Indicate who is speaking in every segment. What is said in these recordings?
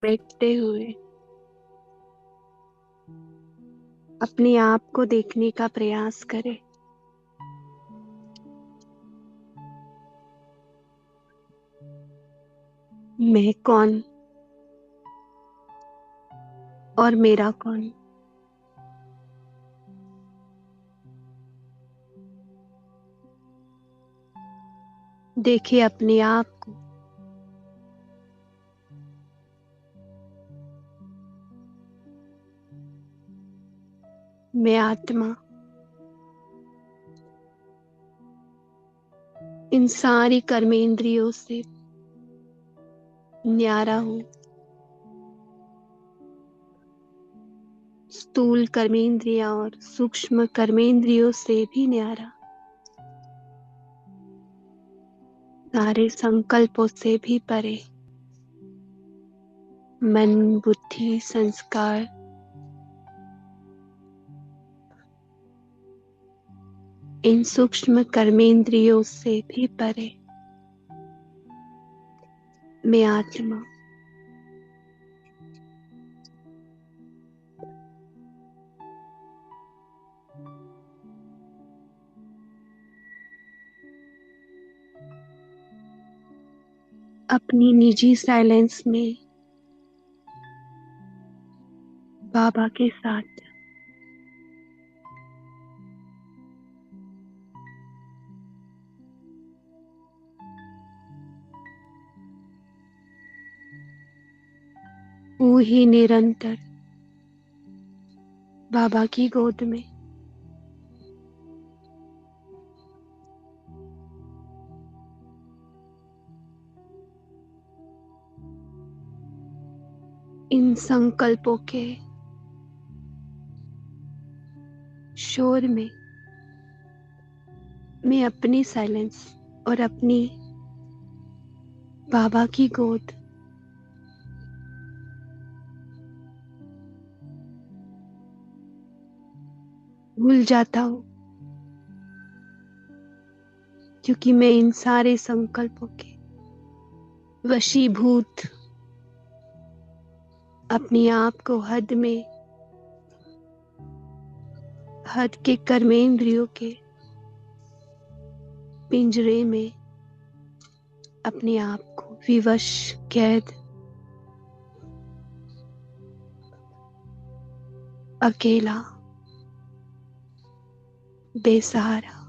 Speaker 1: बैठते हुए अपने आप को देखने का प्रयास करें। मैं कौन और मेरा कौन। देखिए अपने आप को। मैं आत्मा इन सारी कर्मेंद्रियों से न्यारा हूं। स्थूल कर्मेंद्रिया और सूक्ष्म कर्मेंद्रियों से भी न्यारा। सारे संकल्पों से भी परे। मन, बुद्धि, संस्कार, इन सूक्ष्म कर्मेंद्रियों से भी परे। मैं आत्मा अपनी निजी साइलेंस में बाबा के साथ वो ही निरंतर बाबा की गोद में इन संकल्पों के शोर में मैं अपनी साइलेंस और अपनी बाबा की गोद भूल जाता हूँ, क्योंकि मैं इन सारे संकल्पों के वशीभूत अपने आप को हद के कर्मेंद्रियों के पिंजरे में अपने आप को विवश कैद अकेला बेसहारा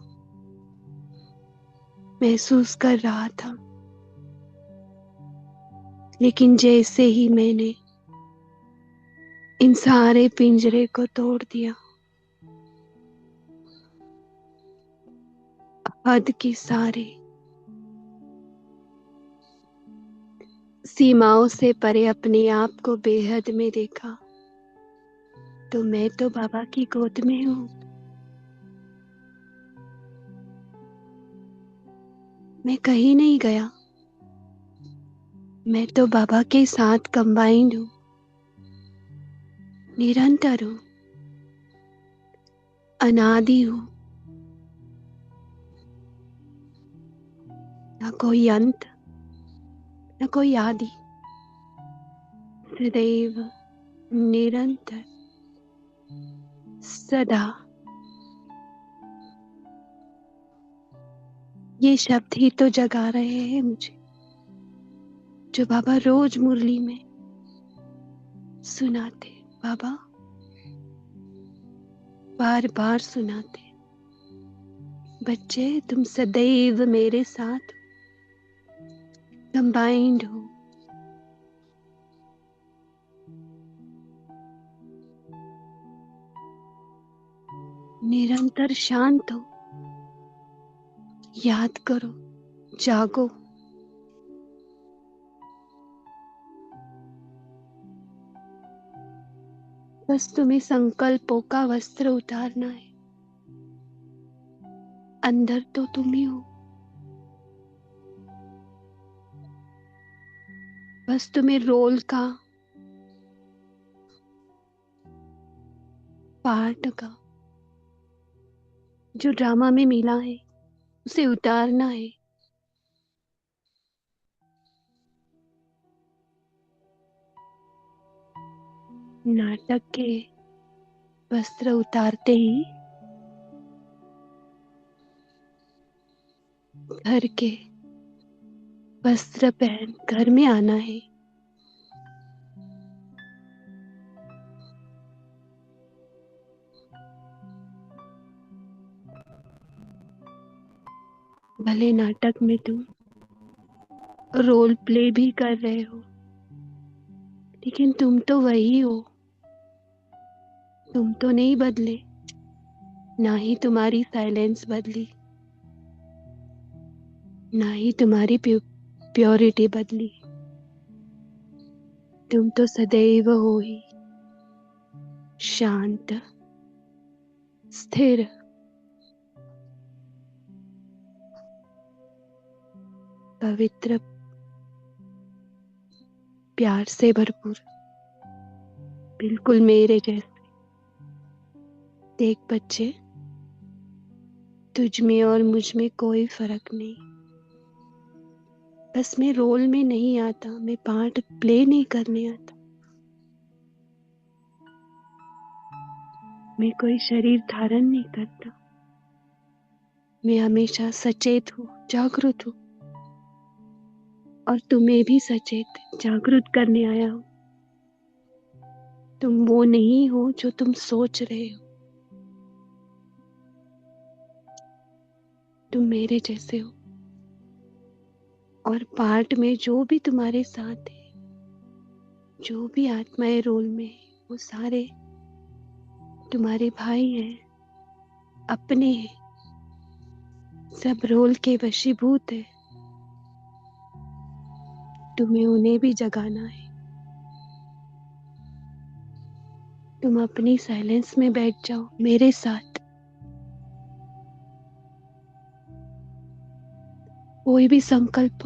Speaker 1: महसूस कर रहा था। लेकिन जैसे ही मैंने इन सारे पिंजरे को तोड़ दिया, हद की सारी सीमाओं से परे अपने आप को बेहद में देखा, तो मैं तो बाबा की गोद में हूँ। मैं कहीं नहीं गया। मैं तो बाबा के साथ कंबाइंड हूँ, निरंतर हूँ, अनादि हूँ। न कोई अंत, न कोई आदि, सदैव निरंतर सदा। ये शब्द ही तो जगा रहे हैं मुझे, जो बाबा रोज मुरली में सुनाते, बाबा बार बार सुनाते। बच्चे, तुम सदैव मेरे साथ कंबाइंड हो। निरंतर शांत हो। याद करो, जागो। बस तुम्हें संकल्पों का वस्त्र उतारना है। अंदर तो तुम ही हो। बस तुम्हें रोल का, पार्ट का, जो ड्रामा में मिला है, उसे उतारना है। नाटक के वस्त्र उतारते ही घर के वस्त्र पहन घर में आना है। भले नाटक में तुम रोल प्ले भी कर रहे हो, लेकिन तुम तो वही हो। तुम तो नहीं बदले, ना ही तुम्हारी साइलेंस बदली, ना ही तुम्हारी प्योरिटी बदली। तुम तो सदैव हो ही शांत, स्थिर, पवित्र, प्यार से भरपूर, बिल्कुल मेरे जैसे। देख बच्चे, तुझ में और मुझ में कोई फर्क नहीं। बस मैं रोल में नहीं आता, मैं पार्ट प्ले नहीं करने आता। मैं कोई शरीर धारण नहीं करता। मैं हमेशा सचेत हूँ, जागरूक हूँ, और तुम्हें भी सचेत जागरूक करने आया हूँ। तुम वो नहीं हो जो तुम सोच रहे हो। तुम मेरे जैसे हो, और पार्ट में जो भी तुम्हारे साथ है, जो भी आत्माएं रोल में है, वो सारे तुम्हारे भाई हैं, अपने हैं। सब रोल के वशीभूत है। तुम्हें उन्हें भी जगाना है। तुम अपनी साइलेंस में बैठ जाओ मेरे साथ। कोई भी संकल्प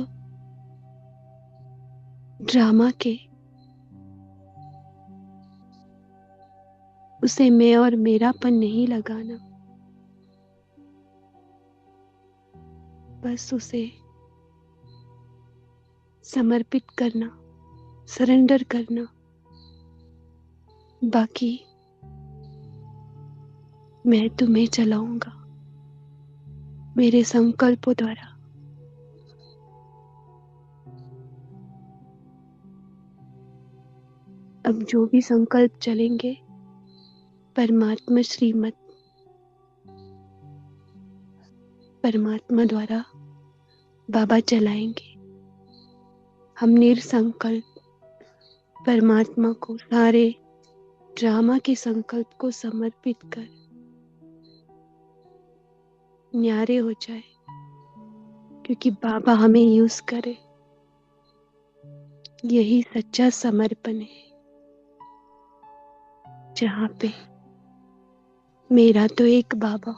Speaker 1: ड्रामा के, उसे मैं और मेरापन नहीं लगाना। बस उसे समर्पित करना, सरेंडर करना। बाकी मैं तुम्हें चलाऊंगा मेरे संकल्पों द्वारा। अब जो भी संकल्प चलेंगे, परमात्मा श्रीमत परमात्मा द्वारा बाबा चलाएंगे। हम निरसंकल्प परमात्मा को सारे ड्रामा के संकल्प को समर्पित कर न्यारे हो जाए, क्योंकि बाबा हमें यूज करे। यही सच्चा समर्पण है, जहाँ पे मेरा तो एक बाबा,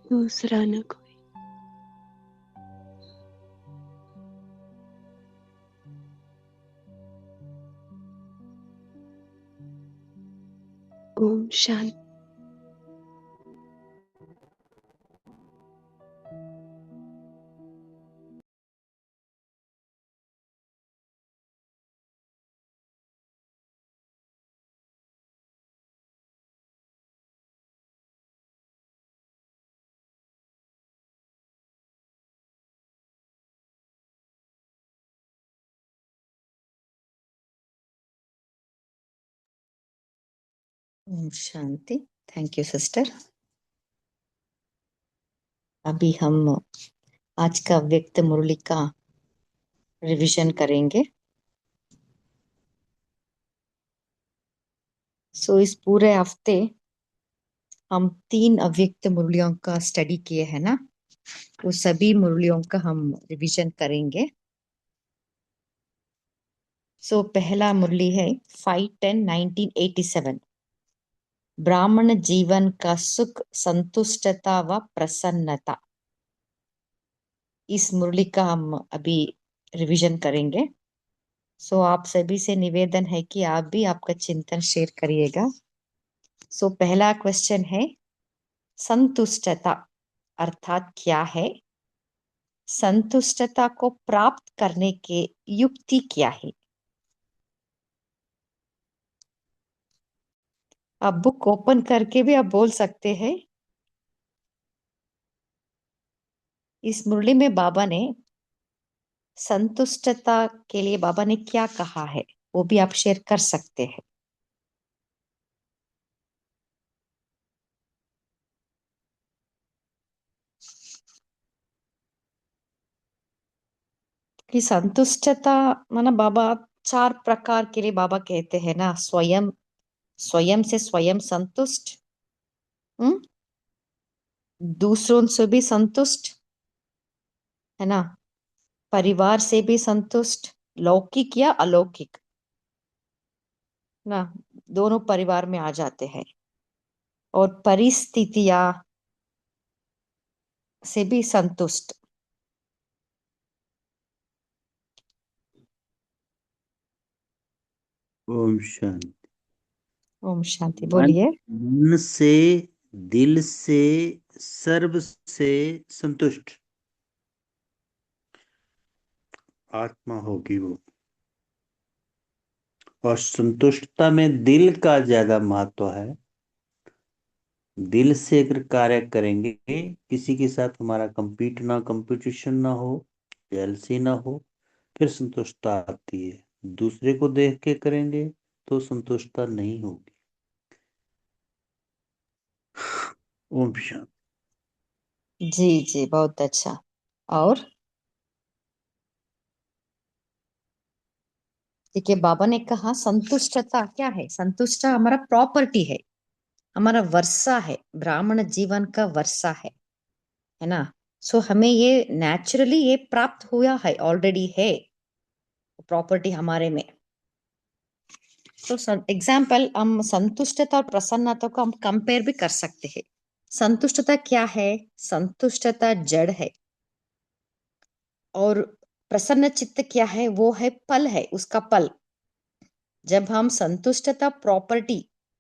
Speaker 1: दूसरा न कोई। ओम शांति।
Speaker 2: ओम शांति। Thank you sister. अभी हम आज का व्यक्त मुरली का रिवीजन करेंगे। इस पूरे हफ्ते हम 3 अव्यक्त मुरलियों का स्टडी किए हैं ना, वो सभी मुरलियों का हम रिवीजन करेंगे। पहला मुरली है 5/10/1987। ब्राह्मण जीवन का सुख, संतुष्टता व प्रसन्नता। इस मुरली का हम अभी रिवीजन करेंगे। आप सभी से निवेदन है कि आप भी आपका चिंतन शेयर करिएगा। पहला क्वेश्चन है, संतुष्टता अर्थात क्या है? संतुष्टता को प्राप्त करने के युक्ति क्या है? आप बुक ओपन करके भी आप बोल सकते हैं। इस मुरली में बाबा ने संतुष्टता के लिए बाबा ने क्या कहा है, वो भी आप शेयर कर सकते हैं। कि संतुष्टता माना बाबा 4 प्रकार के लिए बाबा कहते हैं ना, स्वयं, स्वयं से स्वयं संतुष्ट, हम्म, दूसरों से भी संतुष्ट, है ना, परिवार से भी संतुष्ट, लौकिक या अलौकिक ना, दोनों परिवार में आ जाते हैं, और परिस्थितियां से भी संतुष्ट।
Speaker 3: ओम शांति।
Speaker 2: ओम शांति।
Speaker 3: मन
Speaker 2: बोलिए।
Speaker 3: मन से, दिल से, सर्व से संतुष्ट आत्मा होगी वो। और संतुष्टता में दिल का ज्यादा महत्व है। दिल से अगर कार्य करेंगे, किसी के साथ हमारा कंपटीशन ना हो, जेलसी ना हो, फिर संतुष्टता आती है। दूसरे को देख के करेंगे तो संतुष्टता नहीं होगी। ओम शांति।
Speaker 2: जी जी, बहुत अच्छा। और देखिए, बाबा ने कहा संतुष्टता क्या है, संतुष्टता हमारा प्रॉपर्टी है, हमारा वर्षा है, ब्राह्मण जीवन का वर्षा है ना। सो हमें ये नेचुरली ये प्राप्त हुआ है, ऑलरेडी है प्रॉपर्टी हमारे में। तो एग्जाम्पल, हम संतुष्टता और प्रसन्नता को हम कंपेयर भी कर सकते हैं। संतुष्टता क्या है? संतुष्टता जड़ है। और प्रसन्न चित्त क्या है? वो है पल, है उसका पल। जब हम संतुष्टता प्रॉपर्टी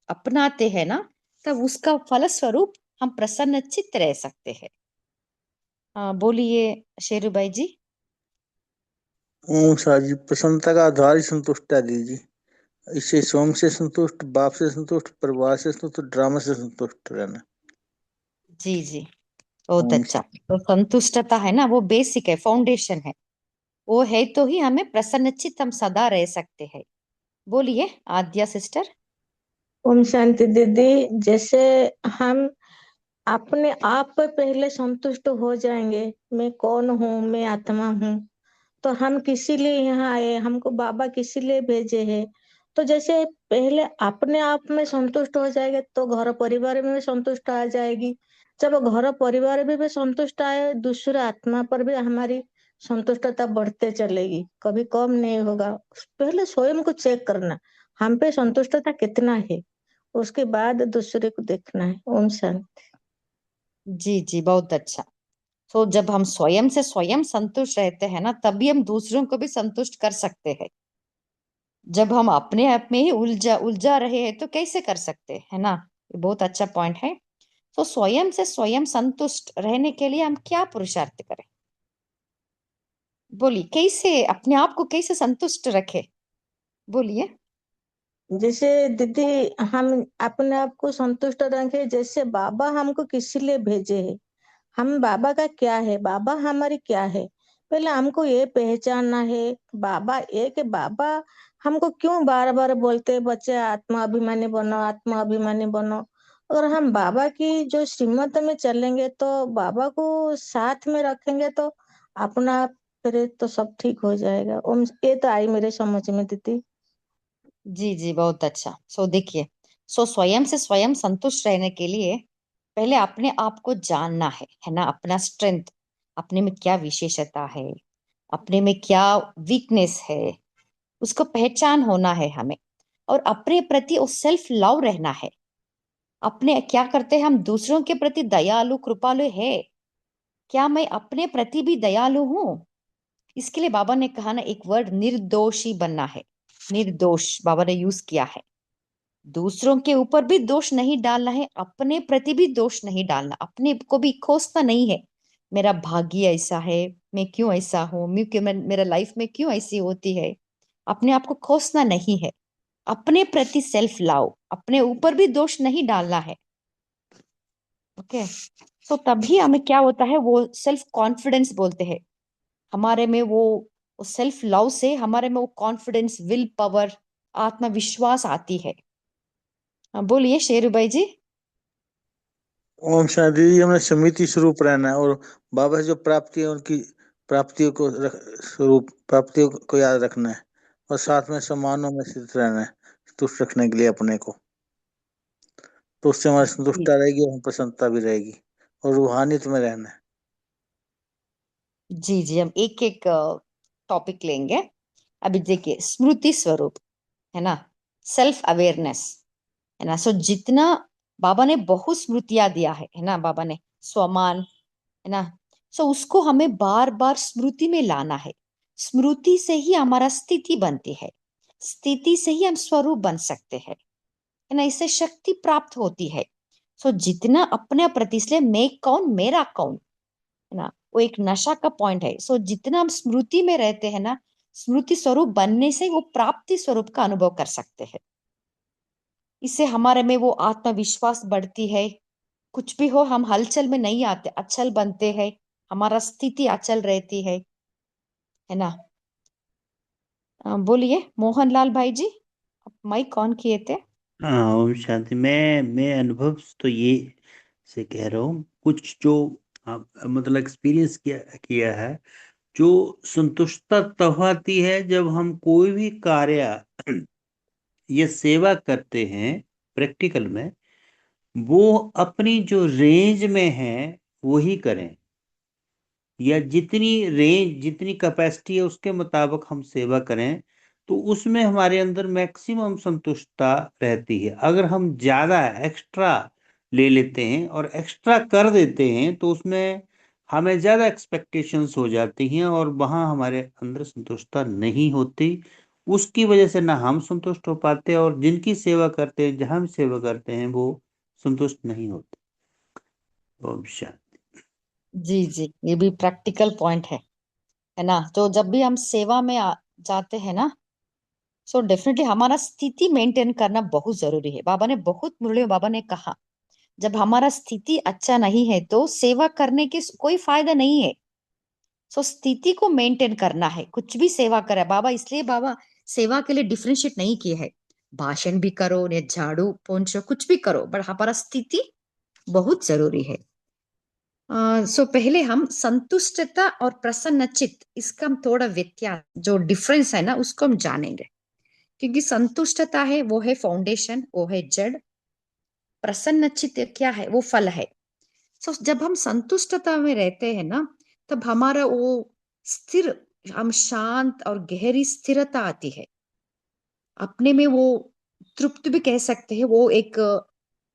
Speaker 2: अपनाते हैं ना, तब उसका फलस्वरूप हम प्रसन्न चित्त रह सकते हैं। बोलिए शेरूबाई जी।
Speaker 4: ओम शाह जी, प्रसन्नता का आधार ही संतुष्टता दीजिए। इससे स्वयं से संतुष्ट, बाप से संतुष्ट, परिवार से संतुष्ट, ड्रामा से संतुष्ट रहना।
Speaker 2: जी जी, बहुत
Speaker 4: ओम
Speaker 2: अच्छा। तो संतुष्टता है ना, वो बेसिक है, फाउंडेशन है। वो है तो ही हमें प्रसन्नचित्त हम सदा रह सकते हैं। बोलिए आद्या सिस्टर।
Speaker 5: ओम शांति दीदी। जैसे हम अपने आप पर पहले संतुष्ट हो जाएंगे, मैं कौन हूँ, मैं आत्मा हूँ, तो हम किसी लिए यहाँ आए, हमको बाबा किसी लिए भेजे हैं। तो जैसे पहले अपने आप में संतुष्ट हो जाएंगे तो घर परिवार में भी संतुष्ट आ जाएगी। जब घर परिवार में भी संतुष्ट आए, दूसरे आत्मा पर भी हमारी संतुष्टता बढ़ते चलेगी, कभी कम नहीं होगा। पहले स्वयं को चेक करना, हम पे संतुष्टता कितना है, उसके बाद दूसरे को देखना है। ओम शांति।
Speaker 2: जी जी, बहुत अच्छा। तो जब हम स्वयं से स्वयं संतुष्ट रहते हैं ना, तभी हम दूसरों को भी संतुष्ट कर सकते हैं। जब हम अपने आप में ही उलझा उलझा रहे हैं तो कैसे कर सकते है ना। ये बहुत अच्छा पॉइंट है। तो स्वयं से स्वयं संतुष्ट रहने के लिए हम क्या पुरुषार्थ करें? बोलिए, कैसे अपने आप को कैसे संतुष्ट रखे? बोलिए।
Speaker 5: जैसे दीदी, हम अपने आप को संतुष्ट रखें, जैसे बाबा हमको किसी लिए भेजे है, हम बाबा का क्या है, बाबा हमारी क्या है, पहले हमको ये पहचानना है। बाबा एक है। बाबा हमको क्यों बार बार बोलते हैं, बच्चे आत्मा अभिमानी बनो, आत्मा अभिमानी बनो। अगर हम बाबा की जो श्रीमत में चलेंगे, तो बाबा को साथ में रखेंगे, तो अपना फिर तो सब ठीक हो जाएगा। ये तो आई मेरे समझ में दीदी।
Speaker 2: जी जी, बहुत अच्छा। सो देखिए, सो स्वयं से स्वयं संतुष्ट रहने के लिए पहले अपने आप को जानना है ना, अपना स्ट्रेंथ, अपने में क्या विशेषता है, अपने में क्या वीकनेस है, उसको पहचान होना है हमें। और अपने प्रति वो सेल्फ लव रहना है। अपने क्या करते हैं हम, दूसरों के प्रति दयालु कृपालु है, क्या मैं अपने प्रति भी दयालु हूँ? इसके लिए बाबा ने कहा ना, एक वर्ड निर्दोषी बनना है। निर्दोष बाबा ने यूज किया है। दूसरों के ऊपर भी दोष नहीं डालना है, अपने प्रति भी दोष नहीं डालना, अपने को भी कोसना नहीं है। मेरा भाग्य ऐसा है, मैं क्यों ऐसा हूँ, मैं क्यों, मेरा लाइफ में क्यों ऐसी होती है, अपने आप को कोसना नहीं है। अपने प्रति सेल्फ लव, अपने ऊपर भी दोष नहीं डालना है। ओके, सो तभी हमें क्या होता है, वो सेल्फ कॉन्फिडेंस बोलते हैं हमारे में, वो सेल्फ लव से हमारे में वो कॉन्फिडेंस, विल पावर, आत्मविश्वास आती है। बोलिए शेरू भाई जी।
Speaker 4: ओम शांति जी, हमें समिति स्वरूप रहना है और बाबा से जो प्राप्ति है उनकी प्राप्तियों को स्वरूप प्राप्तियों को याद रखना है और साथ में सम्मानों में स्थित रहना है, संतुष्ट रखने के लिए अपने को। तो उससे हमारी
Speaker 2: जी
Speaker 4: संतुष्टता रहेगी और प्रसन्नता भी रहेगी और रूहानियत में रहना है।
Speaker 2: जी जी, हम एक एक टॉपिक लेंगे। अभी देखिए, स्मृति स्वरूप है ना, सेल्फ अवेयरनेस है ना। सो जितना बाबा ने बहुत स्मृतियां दिया है ना, बाबा ने स्वमान है ना। सो उसको हमें बार बार स्मृति में लाना है। स्मृति से ही हमारा स्थिति बनती है, स्थिति से ही हम स्वरूप बन सकते हैं, है ना। इससे शक्ति प्राप्त होती है। सो जितना अपने प्रति, इसलिए मैं कौन, मेरा कौन, है ना, वो एक नशा का पॉइंट है। सो जितना हम स्मृति में रहते हैं ना, स्मृति स्वरूप बनने से वो प्राप्ति स्वरूप का अनुभव कर सकते हैं। इससे हमारे में वो आत्मविश्वास बढ़ती है। कुछ भी हो, हम हलचल में नहीं आते, अचल बनते हैं, हमारा स्थिति अचल रहती है ना। बोलिए मोहनलाल भाई जी, आप माइक ऑन किए थे।
Speaker 3: हाँ, ओम शांति। मैं अनुभव तो ये से कह रहा हूँ, कुछ जो मतलब एक्सपीरियंस किया किया है। जो संतुष्टता तब आती है जब हम कोई भी कार्य या सेवा करते हैं प्रैक्टिकल में, वो अपनी जो रेंज में है वही करें, या जितनी रेंज, जितनी कैपेसिटी है उसके मुताबिक हम सेवा करें, तो उसमें हमारे अंदर मैक्सिमम संतुष्टता रहती है। अगर हम ज्यादा एक्स्ट्रा ले लेते हैं और एक्स्ट्रा कर देते हैं तो उसमें हमें ज्यादा एक्सपेक्टेशंस हो जाती हैं और वहां हमारे अंदर संतुष्टता नहीं होती। उसकी वजह से ना हम संतुष्ट हो पाते और जिनकी सेवा करते हैं, जहां भी सेवा करते हैं, वो संतुष्ट नहीं होते। ओम शांति।
Speaker 2: जी जी, ये भी प्रैक्टिकल पॉइंट है ना। तो जब भी हम सेवा में जाते हैं ना, सो डेफिनेटली हमारा स्थिति मेंटेन करना बहुत जरूरी है। बाबा ने बहुत मुरली में बाबा ने कहा, जब हमारा स्थिति अच्छा नहीं है तो सेवा करने के कोई फायदा नहीं है। सो स्थिति को मेंटेन करना है, कुछ भी सेवा करे बाबा। इसलिए बाबा सेवा के लिए डिफरेंशिएट नहीं किए है, भाषण भी करो या झाड़ू पोंछो कुछ भी करो, बट हमारा स्थिति बहुत जरूरी है। सो पहले हम संतुष्टता और प्रसन्नचित, इसका हम थोड़ा व्यत्यास, जो डिफरेंस है ना, उसको हम जानेंगे। क्योंकि संतुष्टता है वो है फाउंडेशन, वो है जड़। प्रसन्नचित क्या है, वो फल है। सो जब हम संतुष्टता में रहते हैं ना, तब हमारा वो स्थिर, हम शांत और गहरी स्थिरता आती है अपने में। वो तृप्त भी कह सकते हैं। वो एक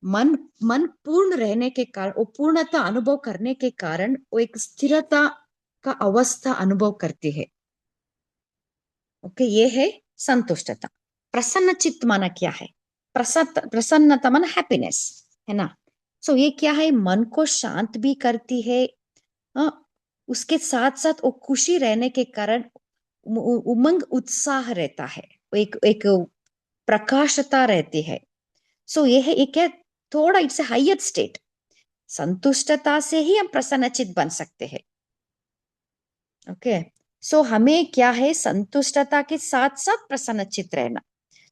Speaker 2: मन मन पूर्ण रहने के कारण, वो पूर्णता अनुभव करने के कारण वो एक स्थिरता का अवस्था अनुभव करती है। ओके, ये है संतुष्टता। प्रसन्न चित्त माना क्या है, प्रसन्नता माना हैप्पीनेस, है ना। सो ये क्या है, मन को शांत भी करती है। हाँ, उसके साथ साथ वो खुशी रहने के कारण उमंग उत्साह रहता है, वो एक एक प्रकाशता रहती है। सो ये है, एक है थोड़ा, इट्स ए हायर स्टेट। संतुष्टता से ही हम प्रसन्नचित बन सकते हैं। ओके, सो हमें क्या है, संतुष्टता के साथ साथ प्रसन्नचित रहना।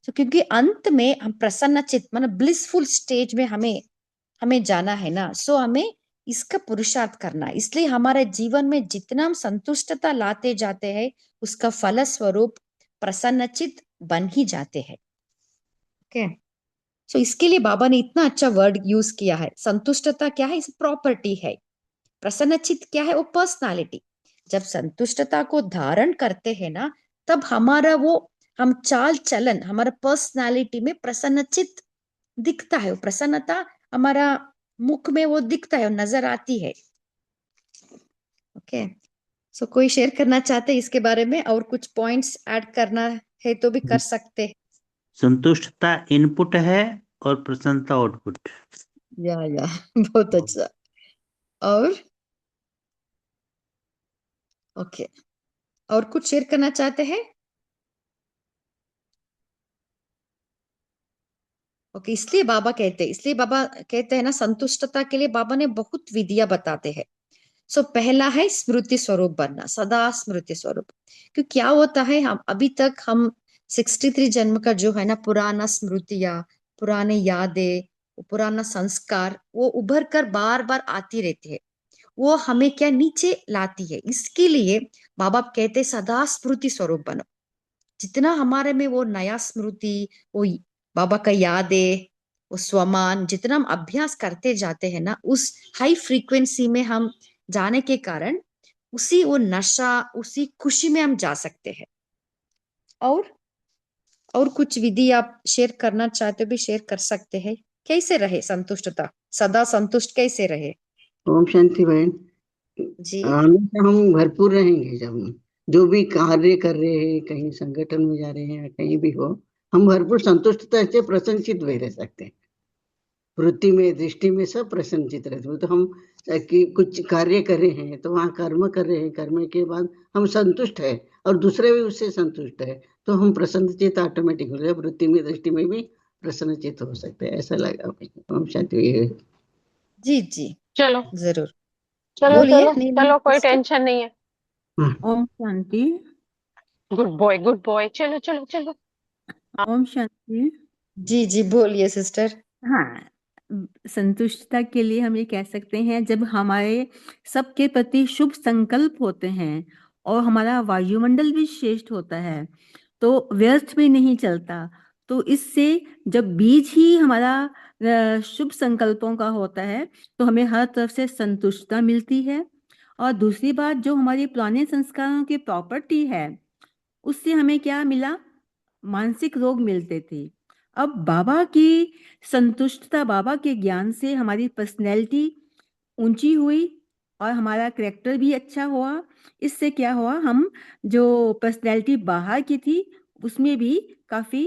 Speaker 2: तो क्योंकि अंत में हम प्रसन्नचित मतलब ब्लिसफुल स्टेज में हमें हमें जाना है ना। सो हमें इसका पुरुषार्थ करना है। इसलिए हमारे जीवन में जितना हम संतुष्टता लाते जाते हैं, उसका फल स्वरूप प्रसन्नचित बन ही जाते हैं। ओके, सो इसके लिए बाबा ने इतना अच्छा वर्ड यूज किया है। संतुष्टता क्या है, इस प्रॉपर्टी है। प्रसन्नचित क्या है, वो पर्सनालिटी। जब संतुष्टता को धारण करते हैं ना, तब हमारा वो, हम चाल चलन, हमारा पर्सनालिटी में प्रसन्नचित दिखता है। वो प्रसन्नता हमारा मुख में वो दिखता है, वो नजर आती है। ओके, सो कोई शेयर करना चाहते हैं इसके बारे में, और कुछ पॉइंट्स ऐड करना है तो भी कर सकते हैं।
Speaker 3: संतुष्टता इनपुट है और प्रसन्नता आउटपुट।
Speaker 2: या बहुत अच्छा। और ओके, और कुछ शेयर करना चाहते हैं। ओके, इसलिए बाबा कहते हैं ना, संतुष्टता के लिए बाबा ने बहुत विधियां बताते हैं। सो पहला है स्मृति स्वरूप बनना, सदा स्मृति स्वरूप। क्योंकि क्या होता है, हम अभी तक हम 63 जन्म का जो है ना पुराना स्मृतियां, पुराने यादें, पुराना संस्कार, वो उभर कर बार बार आती रहती है। वो हमें क्या नीचे लाती है। इसके लिए बाबा कहते सदा स्मृति स्वरूप बनो। जितना हमारे में वो नया स्मृति, वो बाबा का यादें, वो स्वमान, जितना हम अभ्यास करते जाते हैं ना, उस हाई फ्रीक्वेंसी में हम जाने के कारण उसी वो नशा, उसी खुशी में हम जा सकते हैं। और कुछ विधि आप शेयर करना चाहते हो भी शेयर कर सकते हैं। कैसे रहे संतुष्टता, सदा संतुष्ट कैसे रहे?
Speaker 6: ओम शांति बहन।
Speaker 2: जी
Speaker 6: हमेशा हम भरपूर रहेंगे जब हम जो भी कार्य कर रहे हैं, कहीं संगठन में जा रहे हैं, कहीं भी हो, हम भरपूर संतुष्टता से प्रसन्नचित भी रह सकते हैं। वृत्ति में, दृष्टि में सब प्रसन्नचित रहते हैं। तो हम कि कुछ कार्य कर रहे हैं तो वहाँ कर्म कर रहे हैं, कर्म के बाद हम संतुष्ट है और दूसरे भी उससे संतुष्ट है, तो हम प्रसन्नचित ऑटोमेटिक हो जाए, वृत्ति में, दृष्टि में भी प्रसन्नचित हो सकते हैं। ऐसा लगा मुझे। ओम शांति।
Speaker 2: जी जी,
Speaker 7: चलो
Speaker 2: जरूर
Speaker 7: चलो
Speaker 2: बोलिए
Speaker 7: चलो
Speaker 2: नीलम
Speaker 7: चलो, कोई
Speaker 2: सिस्टर।
Speaker 7: टेंशन नहीं है।
Speaker 8: Om Shanti.
Speaker 7: Good boy good boy, चलो चलो चलो।
Speaker 8: ओम शांति।
Speaker 2: जी जी बोलिए सिस्टर।
Speaker 8: हाँ, संतुष्टता के लिए हम ये कह सकते हैं, जब हमारे सबके प्रति शुभ संकल्प होते हैं और हमारा वायुमंडल भी श्रेष्ठ होता है, तो व्यर्थ भी नहीं चलता। तो इससे जब बीज ही हमारा शुभ संकल्पों का होता है, तो हमें हर तरफ से संतुष्टता मिलती है। और दूसरी बात, जो हमारी पुराने संस्कारों की प्रॉपर्टी है, उससे हमें क्या मिला? मानसिक रोग मिलते थे। अब बाबा की संतुष्टता, बाबा के ज्ञान से हमारी पर्सनैलिटी ऊंची हुई और हमारा करेक्टर भी अच्छा हुआ। इससे क्या हुआ, हम जो पर्सनैलिटी बाहर की थी उसमें भी काफ़ी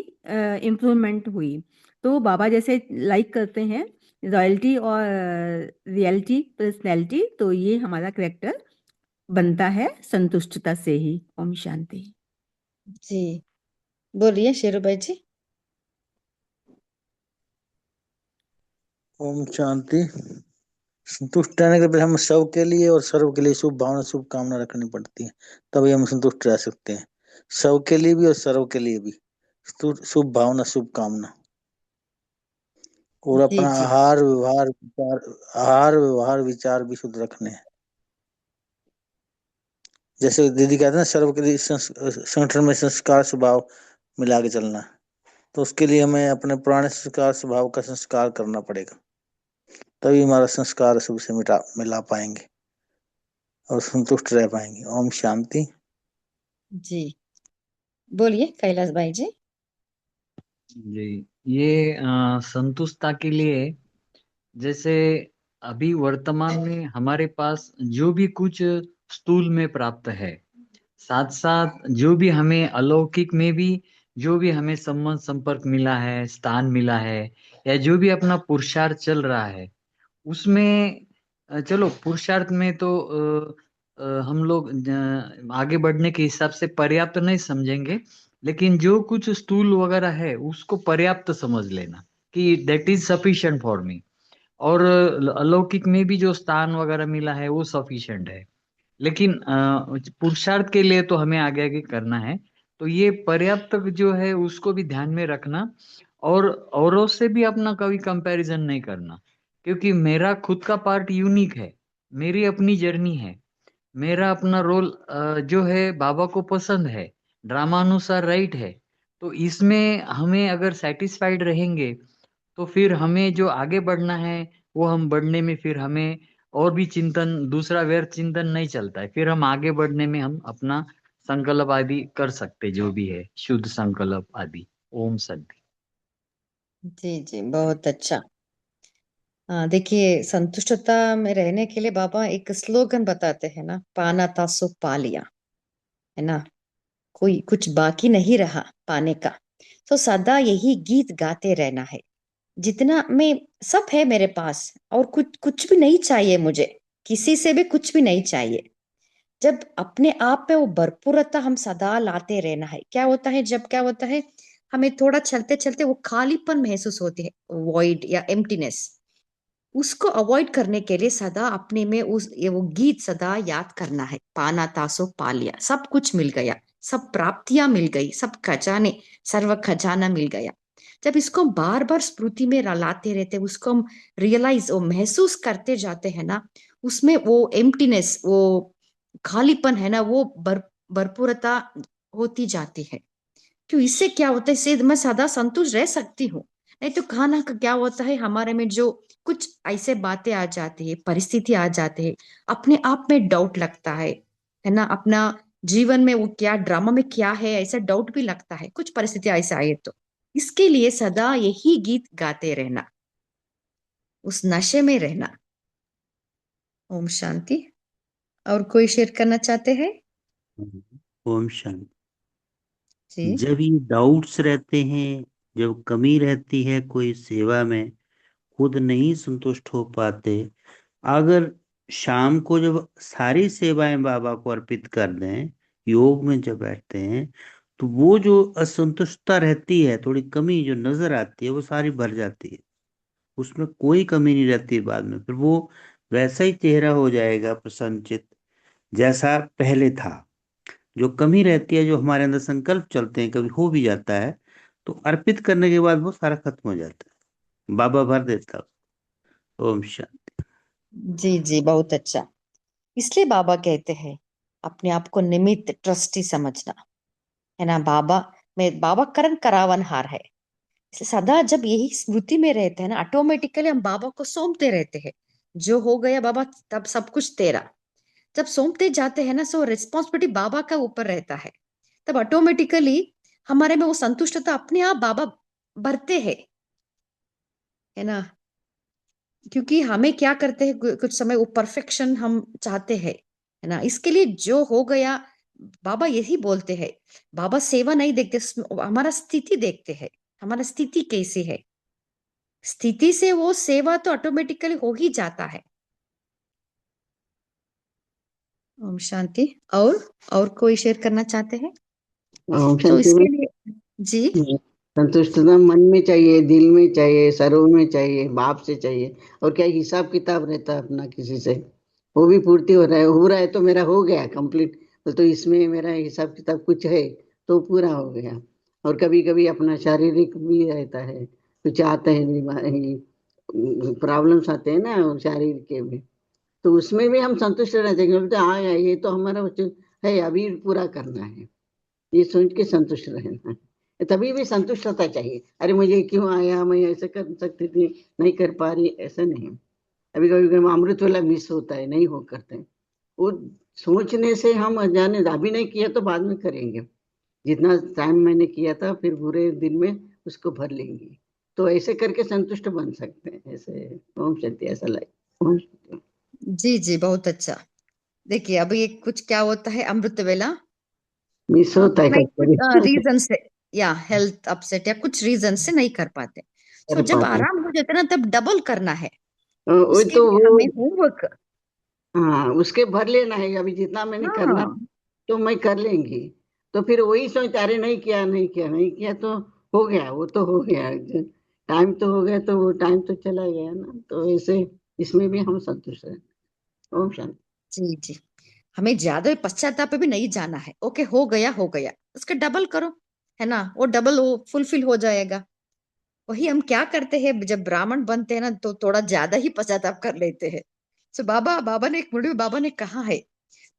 Speaker 8: इम्प्रूवमेंट हुई। तो बाबा जैसे लाइक करते हैं रॉयल्टी और रियलिटी पर्सनैलिटी, तो ये हमारा करेक्टर बनता है संतुष्टता से ही। ओम शांति।
Speaker 2: जी बोलिए शेरू भाई जी।
Speaker 4: ओम शांति। संतुष्ट रहने के लिए हम सब के लिए और सर्व के लिए शुभ भावना, शुभ कामना रखनी पड़ती है, तभी हम संतुष्ट रह सकते हैं। सब के लिए भी और सर्व के लिए भी शुभ भावना, शुभ कामना। और
Speaker 2: जी
Speaker 4: अपना
Speaker 2: जी
Speaker 4: आहार व्यवहार विचार भी शुद्ध रखने हैं। जैसे दीदी कहते हैं ना, सर्व के लिए संगठन में संस्कार स्वभाव मिला के चलना, तो उसके लिए हमें अपने पुराने संस्कार स्वभाव का संस्कार करना पड़ेगा, तभी हमारा संस्कार सबसे मिला पाएंगे और संतुष्ट रह पाएंगे। ओम शांति।
Speaker 2: जी बोलिए कैलाश भाई जी।
Speaker 9: जी, ये संतुष्टता के लिए, जैसे अभी वर्तमान में हमारे पास जो भी कुछ स्थूल में प्राप्त है, साथ साथ जो भी हमें अलौकिक में भी जो भी हमें संबंध संपर्क मिला है, स्थान मिला है, या जो भी अपना पुरुषार्थ चल रहा है, उसमें चलो पुरुषार्थ में तो हम लोग आगे बढ़ने के हिसाब से पर्याप्त नहीं समझेंगे, लेकिन जो कुछ स्थूल वगैरह है उसको पर्याप्त समझ लेना कि that is sufficient for me. और अलौकिक में भी जो स्थान वगैरह मिला है वो सफिशिएंट है, लेकिन पुरुषार्थ के लिए तो हमें आगे आगे करना है। तो ये पर्याप्त जो है उसको भी ध्यान में रखना, और औरों से भी अपना कभी कंपैरिजन नहीं करना, क्योंकि मेरा खुद का पार्ट यूनिक है, मेरी अपनी जर्नी है, मेरा अपना रोल जो है बाबा को पसंद है, ड्रामा अनुसार राइट है। तो इसमें हमें अगर सेटिस्फाइड रहेंगे तो फिर हमें जो आगे बढ़ना है वो हम बढ़ने में फिर हमें और भी चिंतन, दूसरा व्यर्थ चिंतन नहीं चलता है, फिर हम आगे बढ़ने में हम अपना संकल्प आदि कर सकते जो भी है, शुद्ध संकल्प आदि। ओम शांति।
Speaker 2: जी जी बहुत अच्छा। हाँ देखिए, संतुष्टता में रहने के लिए बाबा एक स्लोगन बताते हैं ना, पाना था सो पा लिया, है ना, कोई कुछ बाकी नहीं रहा पाने का। तो सदा यही गीत गाते रहना है। जितना मैं, सब है मेरे पास और कुछ कुछ भी नहीं चाहिए मुझे, किसी से भी कुछ भी नहीं चाहिए। जब अपने आप में वो भरपूरता हम सदा लाते रहना है, क्या होता है, जब क्या होता है हमें थोड़ा चलते चलते वो खालीपन महसूस होती है, वॉइड या एम्प्टीनेस, उसको अवॉइड करने के लिए सदा अपने में वो गीत सदा याद करना है। पाना तासो पा लिया, सब कुछ मिल गया, सब प्राप्तियां मिल गई, सब खजाने, सर्व खजाना मिल गया। जब इसको हम बार बार स्मृति में लाते रहते, उसको हम रियलाइज, वो महसूस करते जाते हैं ना, उसमें वो एम्प्टीनेस, वो खालीपन है ना, वो भरपूरता होती जाती है। क्यों, इससे क्या होता है, इससे मैं सदा संतुष्ट रह सकती हूँ। नहीं तो खाना का क्या होता है, हमारे में जो कुछ ऐसे बातें आ जाती है, परिस्थिति आ जाती है, अपने आप में डाउट लगता है ना, अपना जीवन में वो क्या ड्रामा में क्या है, ऐसा डाउट भी लगता है, कुछ परिस्थिति ऐसा आए तो। इसके लिए सदा यही गीत गाते रहना, उस नशे में रहना। ओम शांति। और कोई शेयर करना चाहते हैं?
Speaker 3: ओम शांति।
Speaker 2: जी
Speaker 3: जब ये डाउट्स रहते हैं, जब कमी रहती है कोई सेवा में, खुद नहीं संतुष्ट हो पाते, अगर शाम को जब सारी सेवाएं बाबा को अर्पित कर दें, योग में जब बैठते हैं, तो वो जो असंतुष्टता रहती है, थोड़ी कमी जो नजर आती है, वो सारी भर जाती है। उसमें कोई कमी नहीं रहती बाद में, फिर वो वैसा ही चेहरा हो जाएगा प्रसन्नचित जैसा पहले था। जो कमी रहती है, जो हमारे अंदर संकल्प चलते हैं, कभी हो भी जाता है, तो अर्पित करने के बाद वो सारा खत्म हो जाता है, बाबा भर देता है। ओम शांति।
Speaker 2: जी जी, बहुत अच्छा। इसलिए बाबा कहते हैं अपने आप को निमित्त ट्रस्टी समझना, है ना। बाबा में बाबा करण करावन हार है, इसलिए सदा जब यही स्मृति में रहते हैं ना, ऑटोमेटिकली हम बाबा को सौंपते रहते हैं। जो हो गया बाबा, तब सब कुछ तेरा। जब सौंपते जाते हैं ना, सो रिस्पॉन्सिबिलिटी बाबा का ऊपर रहता है, तब ऑटोमेटिकली हमारे में वो संतुष्टता अपने आप बाबा भरते हैं, है ना। क्योंकि हमें क्या करते हैं, कुछ समय वो परफेक्शन हम चाहते हैं, है ना। इसके लिए जो हो गया, बाबा यही बोलते हैं, बाबा सेवा नहीं देखते, हमारा स्थिति देखते हैं, हमारा स्थिति कैसी है। स्थिति से वो सेवा तो ऑटोमेटिकली हो ही जाता है। ओम शांति। और कोई शेयर करना चाहते हैं?
Speaker 6: ओम
Speaker 2: तो
Speaker 6: शांति
Speaker 2: इसके
Speaker 6: में
Speaker 2: लिए जी
Speaker 6: संतुष्टता मन में चाहिए, दिल में चाहिए, सर्व में चाहिए, बाप से चाहिए। और क्या हिसाब किताब रहता है अपना किसी से, वो भी पूर्ति हो रहा है तो मेरा हो गया कंप्लीट। तो इसमें मेरा हिसाब किताब कुछ है तो पूरा हो गया। और कभी कभी अपना शारीरिक भी रहता है, कुछ आते हैं, प्रॉब्लम्स आते हैं ना शारीरिक के भी, तो उसमें भी हम संतुष्ट रहते हैं, बोलते हाँ यार, ये तो हमारा है, अभी पूरा करना है, ये सोच के संतुष्ट रहना है। तभी भी संतुष्टता चाहिए। अरे मुझे क्यों आया, मैं ऐसे कर सकती थी, नहीं कर पा रही, ऐसा नहीं। अभी कभी कभी अमृत वाला मिस होता है, नहीं हो करते हैं। वो सोचने से हम अनजाने, अभी नहीं किया तो बाद में करेंगे, जितना टाइम मैंने किया था फिर बुरे दिन में उसको भर लेंगे, तो ऐसे करके संतुष्ट बन सकते हैं ऐसे। ओम शांति। ऐसा लाइक ओम शांति।
Speaker 2: जी जी, बहुत अच्छा। देखिए अभी ये कुछ क्या होता है, अमृत वेला
Speaker 6: मिस होता है
Speaker 2: मैं कुछ
Speaker 6: कभी कभी
Speaker 2: रीजन से, या हेल्थ अपसेट या कुछ रीजन से नहीं कर पाते, सो
Speaker 6: कर
Speaker 2: जब
Speaker 6: पाते हैं।
Speaker 2: आराम हो जाता है ना, तब डबल करना है।
Speaker 6: वो
Speaker 2: उसके
Speaker 6: तो
Speaker 2: लिए
Speaker 6: वो
Speaker 2: हमें होमवर्क,
Speaker 6: हाँ, उसके भर लेना है, अभी जितना मैंने करना
Speaker 2: हाँ
Speaker 6: तो मैं कर लेंगी। तो फिर वही सोचते अरे नहीं किया, नहीं किया, नहीं किया, तो हो गया, वो तो हो गया, टाइम तो हो गया, तो वो टाइम तो चला गया ना, तो ऐसे इसमें भी हम संतुष्ट हैं। ओम शांति।
Speaker 2: जी जी। हमें ज्यादा पश्चाताप पे भी नहीं जाना है, ओके हो गया हो गया, उसका डबल करो, है ना, वो डबल वो फुलफिल हो जाएगा। वही हम क्या करते हैं, जब ब्राह्मण बनते हैं ना, तो थोड़ा ज्यादा ही पश्चाताप कर लेते हैं। सो बाबा बाबा ने एक मुड़ी में बाबा ने कहा है,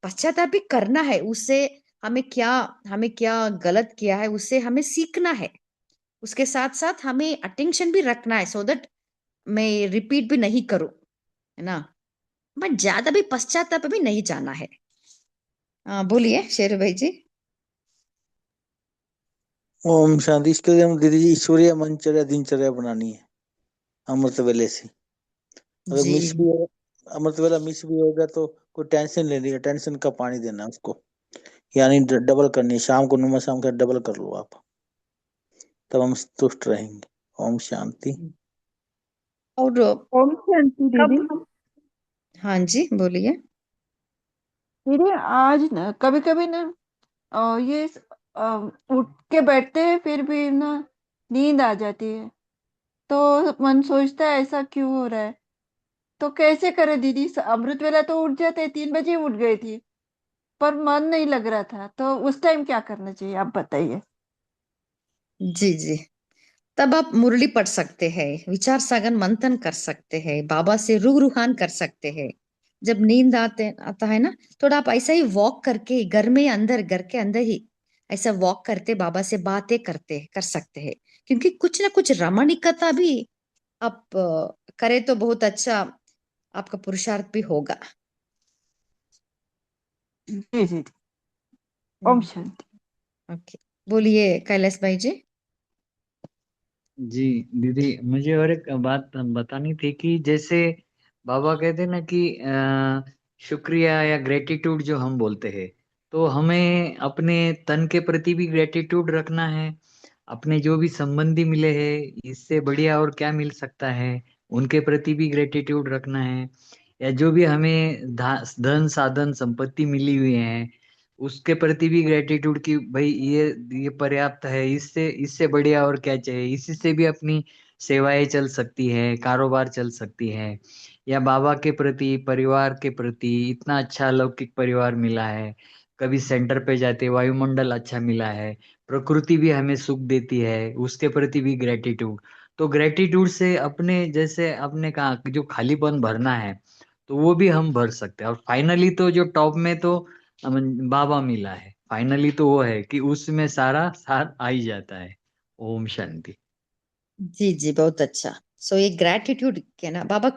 Speaker 2: पश्चाताप भी करना है, उससे हमें क्या गलत किया है उससे हमें सीखना है। उसके साथ साथ हमें अटेंशन भी रखना है, सो दैट मैं रिपीट भी नहीं करूं, है ना। बट ज्यादा भी पश्चाताप भी नहीं जाना है। बोलिए शेर भाई जी।
Speaker 4: ओम शांति। इसके लिए हम दीदी जी ईश्वरीय मनचर्या दिनचर्या बनानी है अमृत वेले से। अगर
Speaker 2: जी
Speaker 4: मिस भी हो, अमृत वेला मिस भी हो गया तो कोई टेंशन लेनी है, टेंशन का पानी देना है उसको, यानी डबल करनी है। शाम को नुमा शाम का डबल कर लो आप, तब हम संतुष्ट रहेंगे। ओम शांति।
Speaker 2: और
Speaker 10: ओम शांति दीदी।
Speaker 2: कब, हाँ जी बोलिए।
Speaker 10: दीदी आज ना कभी कभी ना ये उठ के बैठते हैं फिर भी ना नींद आ जाती है। तो मन सोचता है ऐसा क्यों हो रहा है। तो कैसे करे दीदी, अमृत वेला तो उठ जाते, 3 बजे उठ गई थी, पर मन नहीं लग रहा था, तो उस टाइम क्या करना चाहिए आप बताइए।
Speaker 2: जी जी। तब आप मुरली पढ़ सकते हैं, विचार सागर मंथन कर सकते हैं, बाबा से रूहान कर सकते हैं। जब नींद आता है ना, थोड़ा आप ऐसा ही वॉक करके घर में अंदर, घर के अंदर ही ऐसा वॉक करते बाबा से बातें करते कर सकते हैं। क्योंकि कुछ ना कुछ रमणीकता भी आप करें तो बहुत अच्छा आपका पुरुषार्थ भी होगा।
Speaker 10: जी जी। ओम शांति।
Speaker 2: ओके, बोलिए कैलाश भाई जी।
Speaker 9: जी दीदी, मुझे और एक बात बतानी थी कि जैसे बाबा कहते हैं ना कि शुक्रिया या ग्रेटिट्यूड जो हम बोलते हैं, तो हमें अपने तन के प्रति भी ग्रेटिट्यूड रखना है। अपने जो भी संबंधी मिले हैं, इससे बढ़िया और क्या मिल सकता है, उनके प्रति भी ग्रेटिट्यूड रखना है। या जो भी हमें धन साधन संपत्ति मिली हुई है, उसके प्रति भी ग्रेटिट्यूड कि भाई ये पर्याप्त है, इससे इससे बढ़िया और क्या चाहिए। इसी से भी अपनी सेवाएं चल सकती है, कारोबार चल सकती है। या बाबा के प्रति, परिवार के प्रति, इतना अच्छा लौकिक परिवार मिला है, कभी सेंटर पे जाते वायुमंडल अच्छा मिला है, प्रकृति भी हमें सुख देती है, उसके प्रति भी ग्रेटिट्यूड। तो ग्रेटिट्यूड से अपने, जैसे आपने कहा कि जो खालीपन भरना है, तो वो भी हम भर सकते हैं। और फाइनली तो जो टॉप में तो बाबा मिला है, फाइनली तो वो है कि उसमें सारा साथ आ ही जाता है। ओम शांति।
Speaker 2: जी जी, बहुत अच्छा। सो ये ग्रैटिट्यूड के ना बाबा,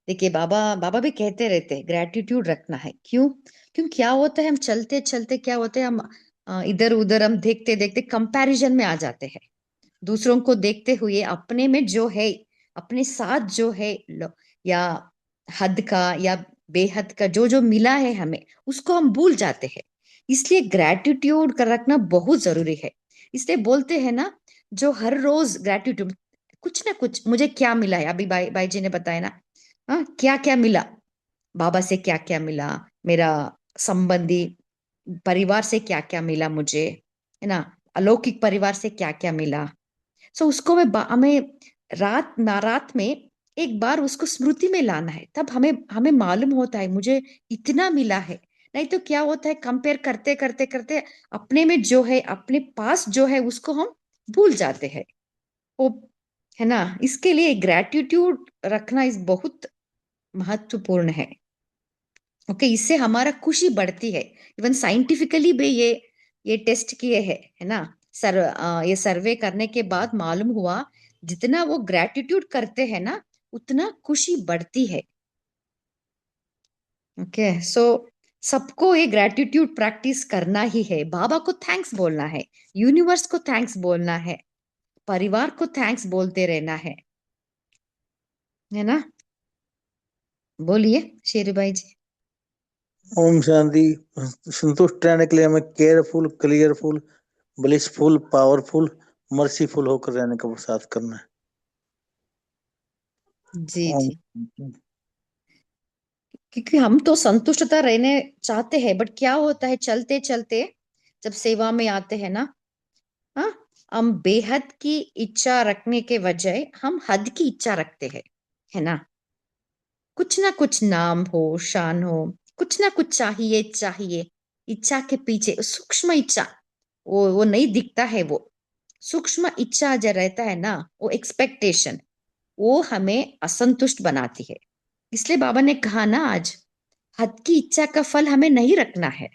Speaker 2: देखिए बाबा बाबा भी कहते रहते हैं ग्रैटिट्यूड रखना है। क्यों? क्यों क्या होता है, हम चलते चलते क्या होता है, हम इधर उधर हम देखते देखते कंपैरिजन में आ जाते हैं। दूसरों को देखते हुए अपने में जो है, अपने साथ जो है या हद का या बेहद का जो जो मिला है हमें, उसको हम भूल जाते हैं। इसलिए ग्रैटिट्यूड कर रखना बहुत जरूरी है। इसलिए बोलते हैं ना, जो हर रोज ग्रैटिट्यूड, कुछ ना कुछ मुझे क्या मिला है, अभी भाई भाई जी ने बताया ना, हाँ क्या क्या मिला, बाबा से क्या क्या मिला, मेरा संबंधी परिवार से क्या क्या मिला मुझे, है ना, अलौकिक परिवार से क्या क्या मिला। सो उसको हमें रात में एक बार उसको स्मृति में लाना है। तब हमें हमें मालूम होता है मुझे इतना मिला है। नहीं तो क्या होता है, कंपेयर करते करते करते अपने में जो है, अपने पास जो है, उसको हम भूल जाते हैं। वो, है ना, इसके लिए ग्रैटिट्यूड रखना इस बहुत महत्वपूर्ण है। ओके, इससे हमारा खुशी बढ़ती है। इवन साइंटिफिकली भी ये टेस्ट किए हैं, है ना। ये सर्वे करने के बाद मालूम हुआ, जितना वो ग्रैटिट्यूड करते हैं ना, उतना खुशी बढ़ती है। ओके, सो सबको ये ग्रैटिट्यूड प्रैक्टिस करना ही है। बाबा को थैंक्स बोलना है, यूनिवर्स को थैंक्स बोलना है, परिवार को थैंक्स बोलते रहना है ना। बोलिए शेरू भाई जी।
Speaker 4: ओम शांति। संतुष्ट रहने के लिए हमें केयरफुल, क्लियरफुल, ब्लिसफुल, पावरफुल, मर्सीफुल होकर रहने का प्रसाद करना है।
Speaker 2: जी
Speaker 4: ओम
Speaker 2: जी, क्योंकि हम तो संतुष्टता रहने चाहते हैं, बट क्या होता है, चलते चलते जब सेवा में आते हैं ना, हाँ, हम बेहद की इच्छा रखने के बजाय हम हद की इच्छा रखते हैं, है ना। कुछ ना कुछ नाम हो, शान हो, कुछ ना कुछ चाहिए चाहिए। इच्छा के पीछे सूक्ष्म इच्छा, वो नहीं दिखता है। वो सूक्ष्म इच्छा जो रहता है ना, वो एक्सपेक्टेशन, वो हमें असंतुष्ट बनाती है। इसलिए बाबा ने कहा ना आज, हद की इच्छा का फल हमें नहीं रखना है,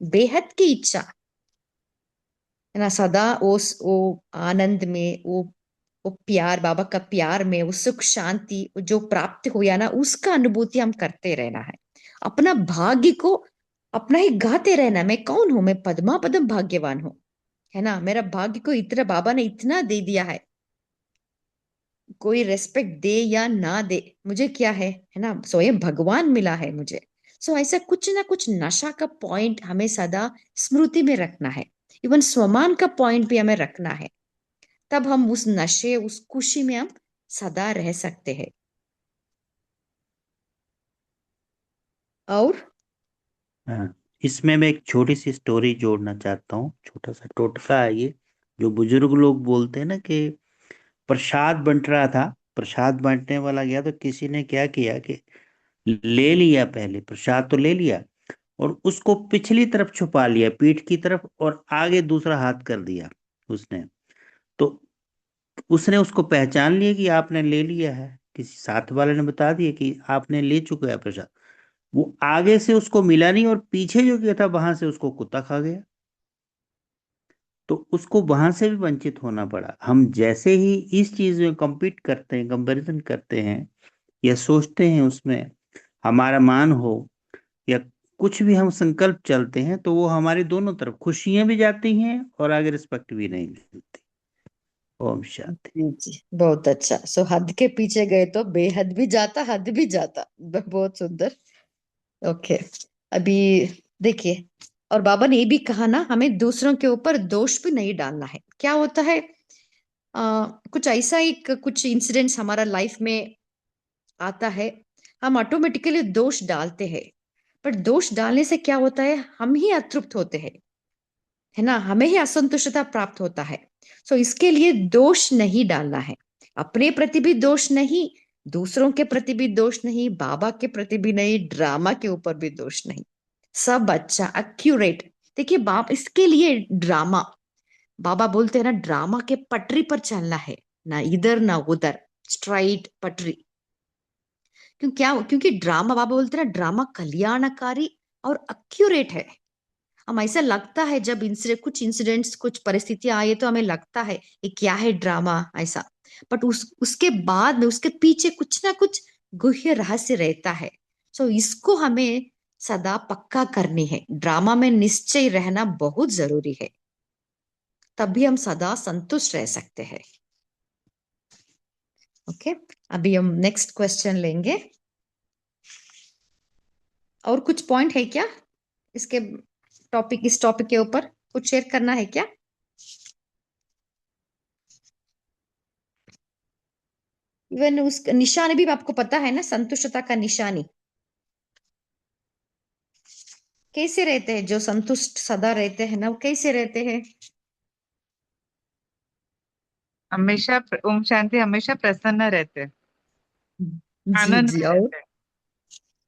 Speaker 2: बेहद की इच्छा, है ना। सदा वो आनंद में, वो प्यार, बाबा का प्यार में, वो सुख शांति जो प्राप्त हुआ ना, उसका अनुभूति हम करते रहना है। अपना भाग्य को अपना ही गाते रहना, मैं कौन हूं, मैं पद्मा पदम भाग्यवान हूँ, है ना। मेरा भाग्य को इतना बाबा ने इतना दे दिया है, कोई रेस्पेक्ट दे या ना दे मुझे क्या है ना, स्वयं भगवान मिला है मुझे। सो ऐसा कुछ ना कुछ नशा का पॉइंट हमें सदा स्मृति में रखना है। इवन स्वमान का पॉइंट भी हमें रखना है। तब हम उस नशे, उस खुशी में हम सदा रह सकते हैं। और
Speaker 3: हाँ, इसमें मैं एक छोटी सी स्टोरी जोड़ना चाहता हूँ, छोटा सा टोटका है ये। जो बुजुर्ग लोग बोलते हैं ना कि प्रसाद बंट रहा था, प्रसाद बांटने वाला गया तो किसी ने क्या किया कि ले लिया, पहले प्रसाद तो ले लिया और उसको पिछली तरफ छुपा लिया, पीठ की तरफ, और आगे दूसरा हाथ कर दिया उसने। तो उसने उसको पहचान लिया कि आपने ले लिया है, किसी साथ वाले ने बता दिया कि आपने ले चुका है प्रसाद। वो आगे से उसको मिला नहीं और पीछे जो किया था वहां से उसको कुत्ता खा गया, तो उसको वहां से भी वंचित होना पड़ा। हम जैसे ही इस चीज में compete करते हैं, कंपैरिजन करते हैं या सोचते हैं उसमें हमारा मान हो, या कुछ भी हम संकल्प चलते हैं, तो वो हमारी दोनों तरफ खुशियां भी जाती हैं और आगे रिस्पेक्ट भी नहीं मिलती। ओम शांति।
Speaker 2: जी जी, बहुत अच्छा। सो हद के पीछे गए तो बेहद भी जाता, हद भी जाता। बहुत सुंदर। ओके, अभी देखिए, और बाबा ने ये भी कहा ना, हमें दूसरों के ऊपर दोष भी नहीं डालना है। क्या होता है, कुछ ऐसा ही कुछ इंसिडेंट्स हमारा लाइफ में आता है, हम ऑटोमेटिकली दोष डालते हैं, पर दोष डालने से क्या होता है, हम ही अतृप्त होते हैं, है ना, हमें ही असंतुष्टता प्राप्त होता है। सो इसके लिए दोष नहीं डालना है, अपने प्रति भी दोष नहीं, दूसरों के प्रति भी दोष नहीं, बाबा के प्रति भी नहीं, ड्रामा के ऊपर भी दोष नहीं, सब अच्छा एक्यूरेट। देखिए बाप, इसके लिए ड्रामा, बाबा बोलते हैं ना, ड्रामा के पटरी पर चलना है, ना इधर ना उधर, स्ट्राइट पटरी। क्योंकि ड्रामा, बाबा बोलते हैं ना, ड्रामा कल्याणकारी और एक्यूरेट है। हम ऐसा लगता है जब कुछ इंसिडेंट्स, कुछ परिस्थितियां आई तो हमें लगता है ये क्या है ड्रामा ऐसा, बट उसके बाद में उसके पीछे कुछ ना कुछ गुह्य रहस्य रहता है। सो इसको हमें सदा पक्का करनी है, ड्रामा में निश्चय रहना बहुत जरूरी है, तभी हम सदा संतुष्ट रह सकते हैं। ओके, अभी हम नेक्स्ट क्वेश्चन लेंगे। और कुछ पॉइंट है क्या इसके इस टॉपिक के ऊपर कुछ शेयर करना है क्या? इवन उस निशानी भी आपको पता है ना, संतुष्टता का निशानी कैसे रहते हैं, जो संतुष्ट सदा रहते हैं ना, वो कैसे रहते हैं?
Speaker 10: हमेशा ओम शांति, हमेशा प्रसन्न रहते हैं,
Speaker 2: जी
Speaker 10: आनंद
Speaker 2: जी,
Speaker 10: में रहते हैं,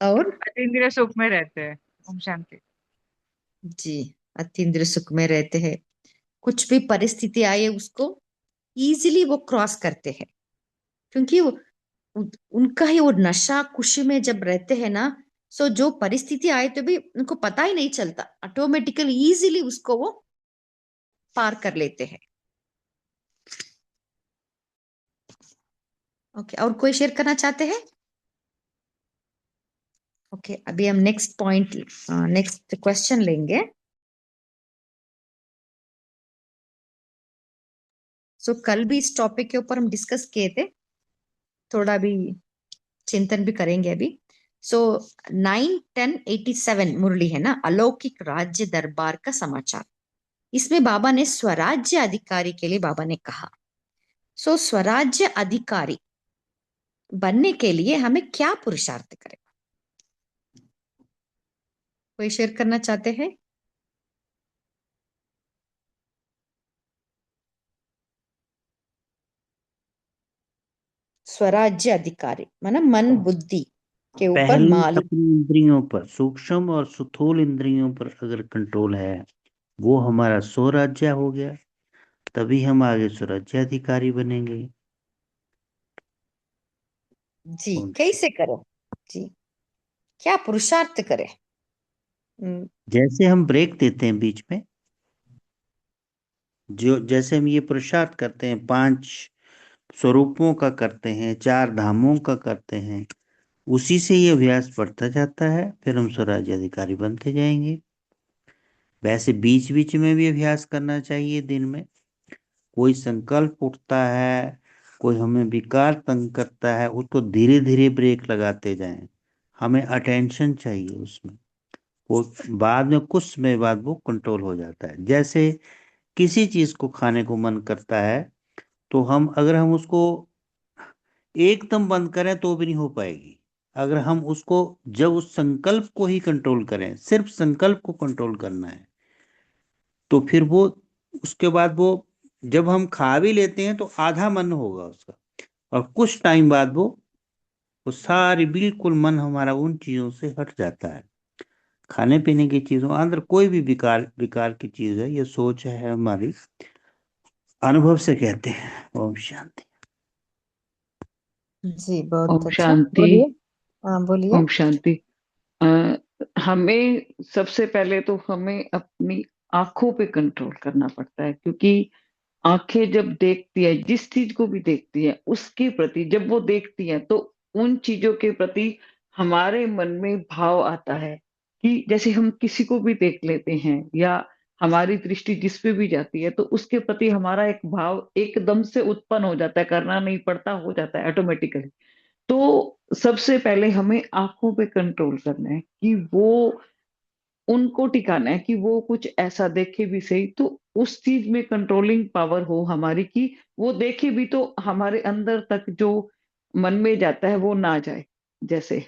Speaker 2: और
Speaker 10: अतीन्द्रिय सुख में रहते हैं। ओम शांति।
Speaker 2: जी, अतीन्द्रिय सुख में रहते हैं, कुछ भी परिस्थिति आए उसको इजीली वो क्रॉस करते हैं, क्योंकि उनका ही वो नशा खुशी में जब रहते हैं ना, सो जो परिस्थिति आए तो भी उनको पता ही नहीं चलता, ऑटोमेटिकली इजीली उसको वो पार कर लेते हैं। ओके, और कोई शेयर करना चाहते हैं? ओके, अभी हम नेक्स्ट क्वेश्चन लेंगे। सो कल भी इस टॉपिक के ऊपर हम डिस्कस किए थे, थोड़ा भी चिंतन भी करेंगे अभी। सो 9-10-87 मुरली है ना, अलौकिक राज्य दरबार का समाचार। इसमें बाबा ने स्वराज्य अधिकारी के लिए बाबा ने कहा, सो स्वराज्य अधिकारी बनने के लिए हमें क्या पुरुषार्थ करें? कोई शेयर करना चाहते हैं? स्वराज्य अधिकारी माना मन बुद्धि के ऊपर
Speaker 3: पहले
Speaker 2: मालिक।
Speaker 3: अपनी इंद्रियों पर, सूक्ष्म और स्थूल इंद्रियों पर अगर कंट्रोल है, वो हमारा स्वराज्य हो गया, तभी हम आगे स्वराज्याधिकारी बनेंगे।
Speaker 2: जी, कैसे करें जी, क्या पुरुषार्थ करें?
Speaker 3: जैसे हम ब्रेक देते हैं बीच में, जैसे हम ये पुरुषार्थ करते हैं, 5 स्वरूपों का करते हैं, 4 धामों का करते हैं, उसी से ये अभ्यास बढ़ता जाता है, फिर हम स्वराज्याधिकारी बनते जाएंगे। वैसे बीच बीच में भी अभ्यास करना चाहिए दिन में। कोई संकल्प उठता है, कोई हमें विकार तंग करता है, उसको धीरे धीरे ब्रेक लगाते जाएं। हमें अटेंशन चाहिए उसमें, वो बाद में कुछ समय बाद वो कंट्रोल हो जाता है। जैसे किसी चीज को खाने को मन करता है, तो अगर हम उसको एकदम बंद करें तो भी नहीं हो पाएगी, अगर हम उसको जब उस संकल्प को ही कंट्रोल करें, सिर्फ संकल्प को कंट्रोल करना है, तो फिर वो उसके बाद वो जब हम खा भी लेते हैं तो आधा मन होगा उसका, और कुछ टाइम बाद वो सारी बिल्कुल मन हमारा उन चीजों से हट जाता है। खाने पीने की चीजों अंदर कोई भी विकार विकार की चीज है, ये सोच है हमारी, अनुभव से कहते हैं। ओम शांति।
Speaker 2: जी बहुत
Speaker 11: ओम
Speaker 2: अच्छा,
Speaker 11: शांति।
Speaker 2: बोलिए। हाँ बोलिए।
Speaker 11: ओम शांति। हमें सबसे पहले तो हमें अपनी आंखों पे कंट्रोल करना पड़ता है, क्योंकि आंखें जब देखती है, जिस चीज को भी देखती है उसके प्रति जब वो देखती है तो उन चीजों के प्रति हमारे मन में भाव आता है कि जैसे हम किसी को भी देख लेते हैं या हमारी दृष्टि जिस पे भी जाती है तो उसके प्रति हमारा एक भाव एकदम से उत्पन्न हो जाता है, करना नहीं पड़ता, हो जाता है ऑटोमेटिकली। तो सबसे पहले हमें आंखों पे कंट्रोल करना है कि वो उनको टिकाना है कि वो कुछ ऐसा देखे भी सही तो उस चीज में कंट्रोलिंग पावर हो हमारी, कि वो देखे भी तो हमारे अंदर तक जो मन में जाता है वो ना जाए। जैसे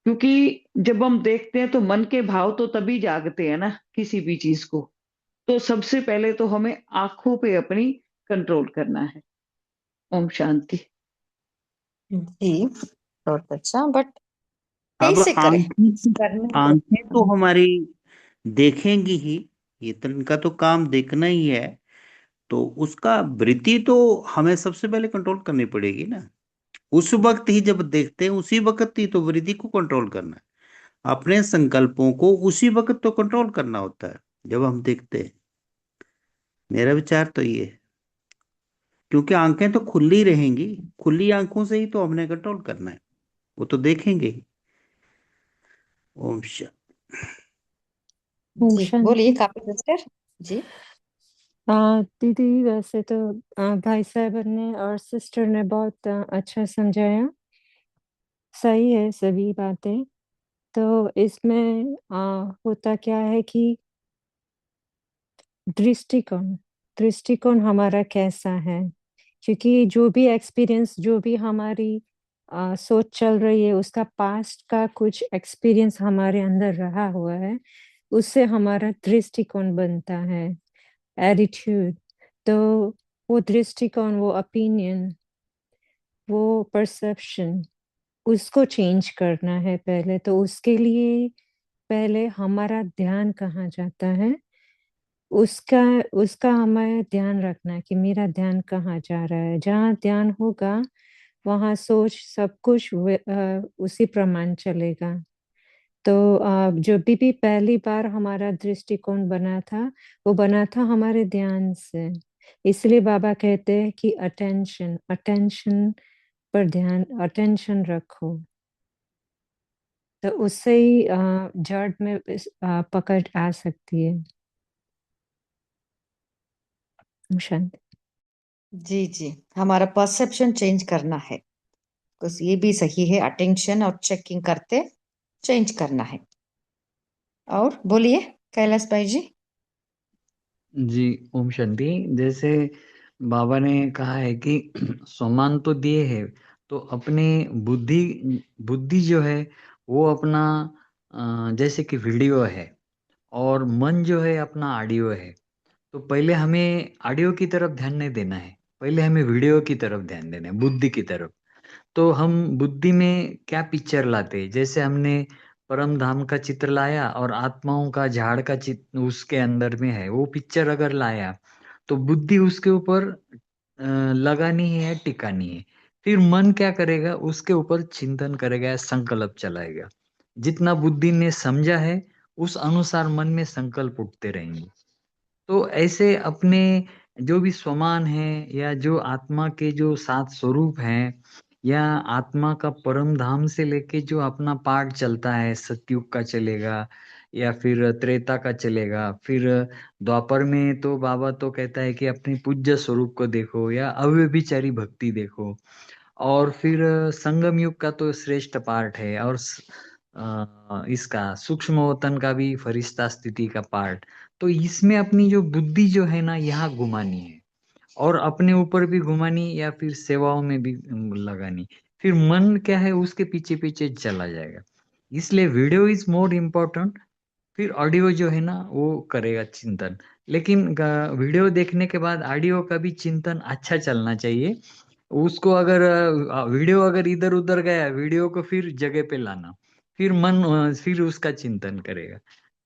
Speaker 11: क्योंकि जब हम देखते हैं तो मन के भाव तो तभी जागते हैं ना किसी भी चीज को। तो सबसे पहले तो हमें आंखों पे अपनी कंट्रोल करना है। ओम शांति।
Speaker 2: जी बहुत अच्छा, बट
Speaker 3: अब
Speaker 2: कैसे करें
Speaker 3: आंखें
Speaker 2: करने
Speaker 3: आंखें तो हमारी देखेंगी ही, ये तो इनका तो काम देखना ही है, तो उसका वृत्ति तो हमें सबसे पहले कंट्रोल करनी पड़ेगी ना। उस वक्त ही जब देखते हैं उसी वक्त ही तो वृत्ति को कंट्रोल करना है, अपने संकल्पों को उसी वक्त तो कंट्रोल करना होता है जब हम देखते हैं। मेरा विचार तो ये है, क्योंकि आंखें तो खुली रहेंगी, खुली आंखों से ही तो हमने कंट्रोल करना है, वो तो देखेंगे ही। ओम
Speaker 12: ओम
Speaker 2: जी
Speaker 12: शांति।
Speaker 2: बोलिए काफी सिस्टर जी।
Speaker 12: दीदी वैसे तो भाई साहब ने और सिस्टर ने बहुत अच्छा समझाया, सही है सभी बातें। तो इसमें होता क्या है कि दृष्टिकोण दृष्टिकोण हमारा कैसा है, क्योंकि जो भी एक्सपीरियंस, जो भी हमारी सोच चल रही है, उसका पास्ट का कुछ एक्सपीरियंस हमारे अंदर रहा हुआ है, उससे हमारा दृष्टिकोण बनता है, एटीट्यूड। तो वो दृष्टिकोण, वो ओपिनियन, वो परसेप्शन, उसको चेंज करना है पहले। तो उसके लिए पहले हमारा ध्यान कहाँ जाता है, उसका उसका हमें ध्यान रखना है कि मेरा ध्यान कहाँ जा रहा है। जहाँ ध्यान होगा वहाँ सोच सब कुछ उसी प्रमाण चलेगा। तो जो भी पहली बार हमारा दृष्टिकोण बना था, वो बना था हमारे ध्यान से। इसलिए बाबा कहते हैं कि अटेंशन अटेंशन पर ध्यान, अटेंशन रखो। तो उससे ही जड़ में पकड़ आ सकती है। शांति।
Speaker 2: जी जी, हमारा परसेप्शन चेंज करना है, बस ये भी सही है, अटेंशन और चेकिंग करते चेंज करना है। और बोलिए कैलाश भाई जी।
Speaker 9: जी ओम शांति। जैसे बाबा ने कहा है कि सम्मान तो दिए है, तो अपने बुद्धि बुद्धि जो है वो अपना जैसे कि वीडियो है, और मन जो है अपना ऑडियो है। तो पहले हमें ऑडियो की तरफ ध्यान नहीं देना है, पहले हमें वीडियो की तरफ ध्यान देना है, बुद्धि की तरफ। तो हम बुद्धि में क्या पिक्चर लाते हैं, जैसे हमने परम धाम का चित्र लाया और आत्माओं का झाड़ का चित्र उसके अंदर में है, वो पिक्चर अगर लाया तो बुद्धि उसके ऊपर लगानी है, टिकानी है। फिर मन क्या करेगा, उसके ऊपर चिंतन करेगा, संकल्प चलाएगा। जितना बुद्धि ने समझा है उस अनुसार मन में संकल्प उठते रहेंगे। तो ऐसे अपने जो भी स्वमान है या जो आत्मा के जो 7 स्वरूप हैं, या आत्मा का परम धाम से लेके जो अपना पार्ट चलता है, सतयुग का चलेगा या फिर त्रेता का चलेगा, फिर द्वापर में तो बाबा तो कहता है कि अपनी पूज्य स्वरूप को देखो या अव्यभिचारी भक्ति देखो, और फिर संगम युग का तो श्रेष्ठ पार्ट है, और इसका सूक्ष्मवतन का भी फरिश्ता स्थिति का पार्ट। तो इसमें अपनी जो बुद्धि जो है ना यहाँ घुमानी है, और अपने ऊपर भी घुमानी या फिर सेवाओं में भी लगानी। फिर मन क्या है उसके पीछे पीछे चला जाएगा। इसलिए वीडियो इज मोर इम्पोर्टेंट, फिर ऑडियो जो है ना वो करेगा चिंतन। लेकिन वीडियो देखने के बाद ऑडियो का भी चिंतन अच्छा चलना चाहिए। उसको अगर वीडियो अगर इधर उधर गया, वीडियो को फिर जगह पे लाना, फिर मन फिर उसका चिंतन करेगा।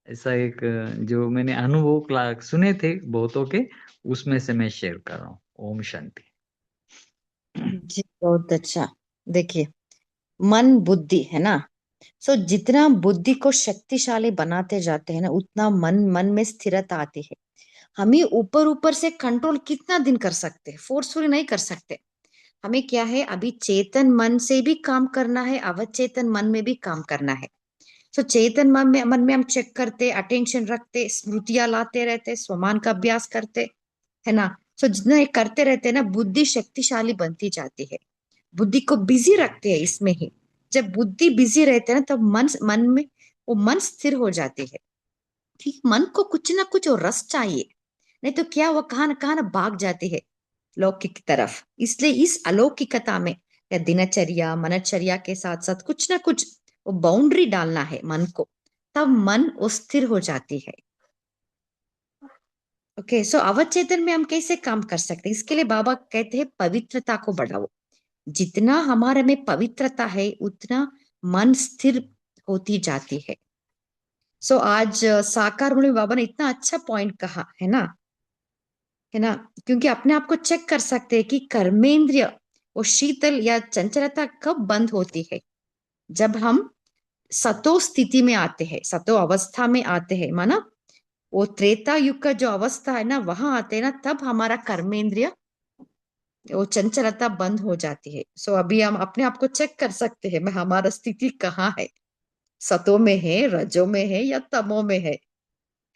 Speaker 9: ऐसा एक जो मैंने अनुभव क्लास सुने थे बहुतों के, उसमें से मैं शेयर कर रहा हूँ। ओम शांति।
Speaker 2: जी बहुत अच्छा। देखिए, मन बुद्धि है ना, सो जितना बुद्धि को शक्तिशाली बनाते जाते हैं ना, उतना मन मन में स्थिरता आती है। हमें ऊपर ऊपर से कंट्रोल कितना दिन कर सकते हैं, फोर्सफुली नहीं कर सकते। हमें क्या है, अभी चेतन मन से भी काम करना है, अवचेतन मन में भी काम करना है। सो चेतन मन में हम चेक करते, अटेंशन रखते, स्मृतियां लाते रहते, स्वमान का अभ्यास करते, है ना। सो जितना ये करते रहते हैं ना, बुद्धि शक्तिशाली बनती जाती है। बुद्धि को बिजी रखते हैं इसमें ही। जब बुद्धि बिजी रहते हैं ना, तब मन में वो मन स्थिर हो जाती है। कि मन को कुछ ना कुछ और रस चाहिए, नहीं तो क्या वो कहाँ ना भाग जाती है लौकिक की तरफ। इसलिए इस अलौकिकता में या दिनचर्या मनचर्या के साथ साथ कुछ ना कुछ वो बाउंड्री डालना है मन को, तब मन वो स्थिर हो जाती है। ओके, सो अवचेतन में हम कैसे काम कर सकते हैं, इसके लिए बाबा कहते हैं पवित्रता को बढ़ाओ। जितना हमारे में पवित्रता है, उतना मन स्थिर होती जाती है। सो आज साकार मुनि बाबा ने इतना अच्छा पॉइंट कहा है ना, है ना। क्योंकि अपने आप को चेक कर सकते हैं कि कर्मेंद्रिय वो शीतल या चंचलता कब बंद होती है। जब हम सतो स्थिति में आते हैं, सतो अवस्था में आते हैं, माना वो त्रेता युग का जो अवस्था है ना, वहां आते हैं ना, तब हमारा कर्मेंद्रिय वो चंचलता बंद हो जाती है। सो अभी हम अपने आप को चेक कर सकते हैं, मैं हमारा स्थिति कहाँ है, सतो में है, रजो में है या तमो में है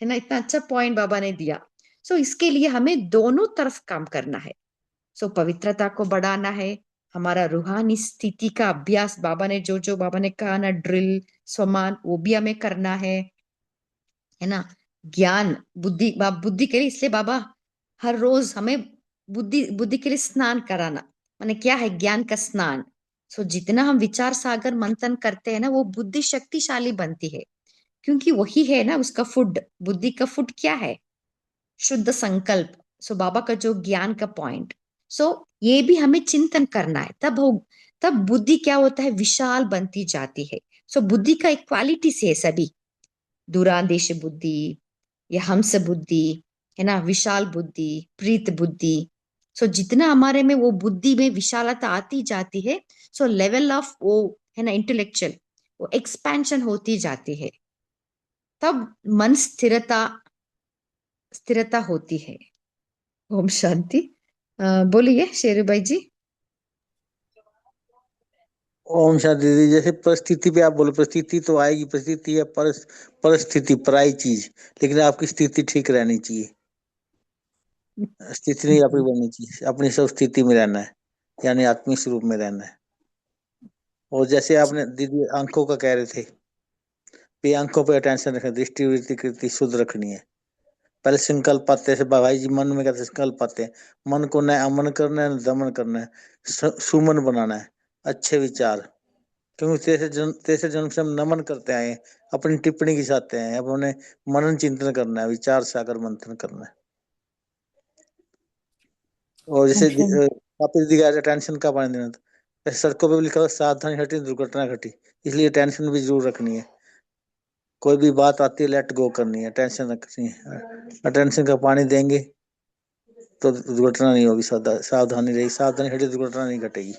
Speaker 2: ना। इतना अच्छा पॉइंट बाबा ने दिया। सो इसके लिए हमें दोनों तरफ काम करना है। सो पवित्रता को बढ़ाना है, हमारा रूहानी स्थिति का अभ्यास बाबा ने जो जो बाबा ने कहा ना, ड्रिल स्वमान, वो भी हमें करना है ना। ज्ञान बुद्धि बुद्धि के लिए, इसलिए बाबा हर रोज हमें बुद्धि बुद्धि के लिए स्नान कराना, माने क्या है, ज्ञान का स्नान। सो जितना हम विचार सागर मंथन करते हैं ना, वो बुद्धि शक्तिशाली बनती है। क्योंकि वही है ना उसका फूड, बुद्धि का फूड क्या है, शुद्ध संकल्प। सो बाबा का जो ज्ञान का पॉइंट, सो ये भी हमें चिंतन करना है, तब बुद्धि क्या होता है, विशाल बनती जाती है। सो बुद्धि का एक क्वालिटी से है सभी, दूरांदेश बुद्धि या हंस बुद्धि, है ना, विशाल बुद्धि, प्रीत बुद्धि। सो जितना हमारे में वो बुद्धि में विशालता आती जाती है, सो लेवल ऑफ वो है ना इंटेलेक्चुअल वो एक्सपेंशन होती जाती है, तब मन स्थिरता होती है। ओम शांति। बोलिए शेरू भाई जी।
Speaker 4: ओम शांति दीदी। जैसे परिस्थिति पे आप बोले, परिस्थिति तो आएगी, परिस्थिति है परिस्थिति पराई चीज, लेकिन आपकी स्थिति ठीक रहनी चाहिए। स्थिति नहीं अपनी बननी चाहिए, अपनी सब स्थिति में रहना है, यानी आत्मिक स्वरूप में रहना है। और जैसे आपने दीदी अंकों का कह रहे थे, पे अंकों पे अटेंशन रखना, दृष्टि वृत्ति कृति शुद्ध रखनी है। पहले संकल्प आते हैं, भाई जी मन में कहते संकल्प आते हैं, मन को न अमन करना है न दमन करना है, सुमन बनाना है, अच्छे विचार। क्योंकि तेरे जन्म से हम नमन करते आए हैं, अपनी टिप्पणी घिसाते हैं, अब उन्हें मनन चिंतन करना है, विचार सागर मंथन करना है। और जैसे वापस दिखा टेंशन का पानी देना था, जैसे सड़कों पे भी लिखा हुआ सावधानी घटी दुर्घटना घटी, इसलिए टेंशन भी जरूर रखनी है। कोई भी बात आती है लेट गो करनी है, टेंशन रखनी है। टेंशन का पानी देंगे तो दुर्घटना नहीं होगी, सावधानी रही, सावधानी घटी दुर्घटना नहीं घटेगी।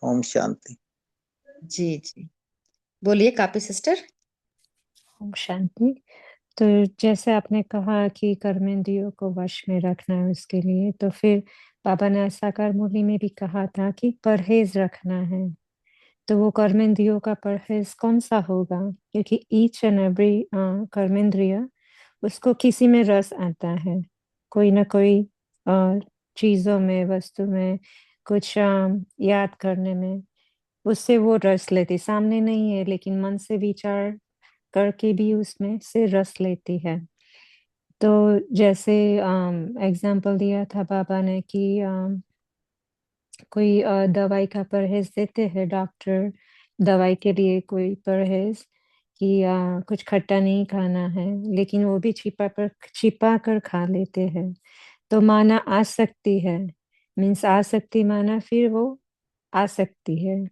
Speaker 4: ओम शांति।
Speaker 2: जी जी, बोलिए कापी सिस्टर।
Speaker 12: ओम शांति। तो जैसे आपने कहा कि कर्मेंद्रियों को वश में रखना है, उसके लिए तो फिर बाबा ने साकार मुरली में भी कहा था कि परहेज रखना है। तो वो कर्मेंद्रियों का परहेज कौन सा होगा, क्योंकि ईच एंड एवरी कर्मेंद्रिय उसको किसी में रस आता है, कोई ना कोई चीजों में, वस्तु में, कुछ याद करने में, उससे वो रस लेती, सामने नहीं है लेकिन मन से विचार करके भी उसमें से रस लेती है। तो जैसे एग्जाम्पल दिया था बाबा ने कि कोई दवाई का परहेज देते हैं डॉक्टर, दवाई के लिए कोई परहेज कि कुछ खट्टा नहीं खाना है, लेकिन वो भी छिपा कर खा लेते हैं। तो माना आसक्ति है, मीन्स आसक्ति माना फिर वो आसक्ति है,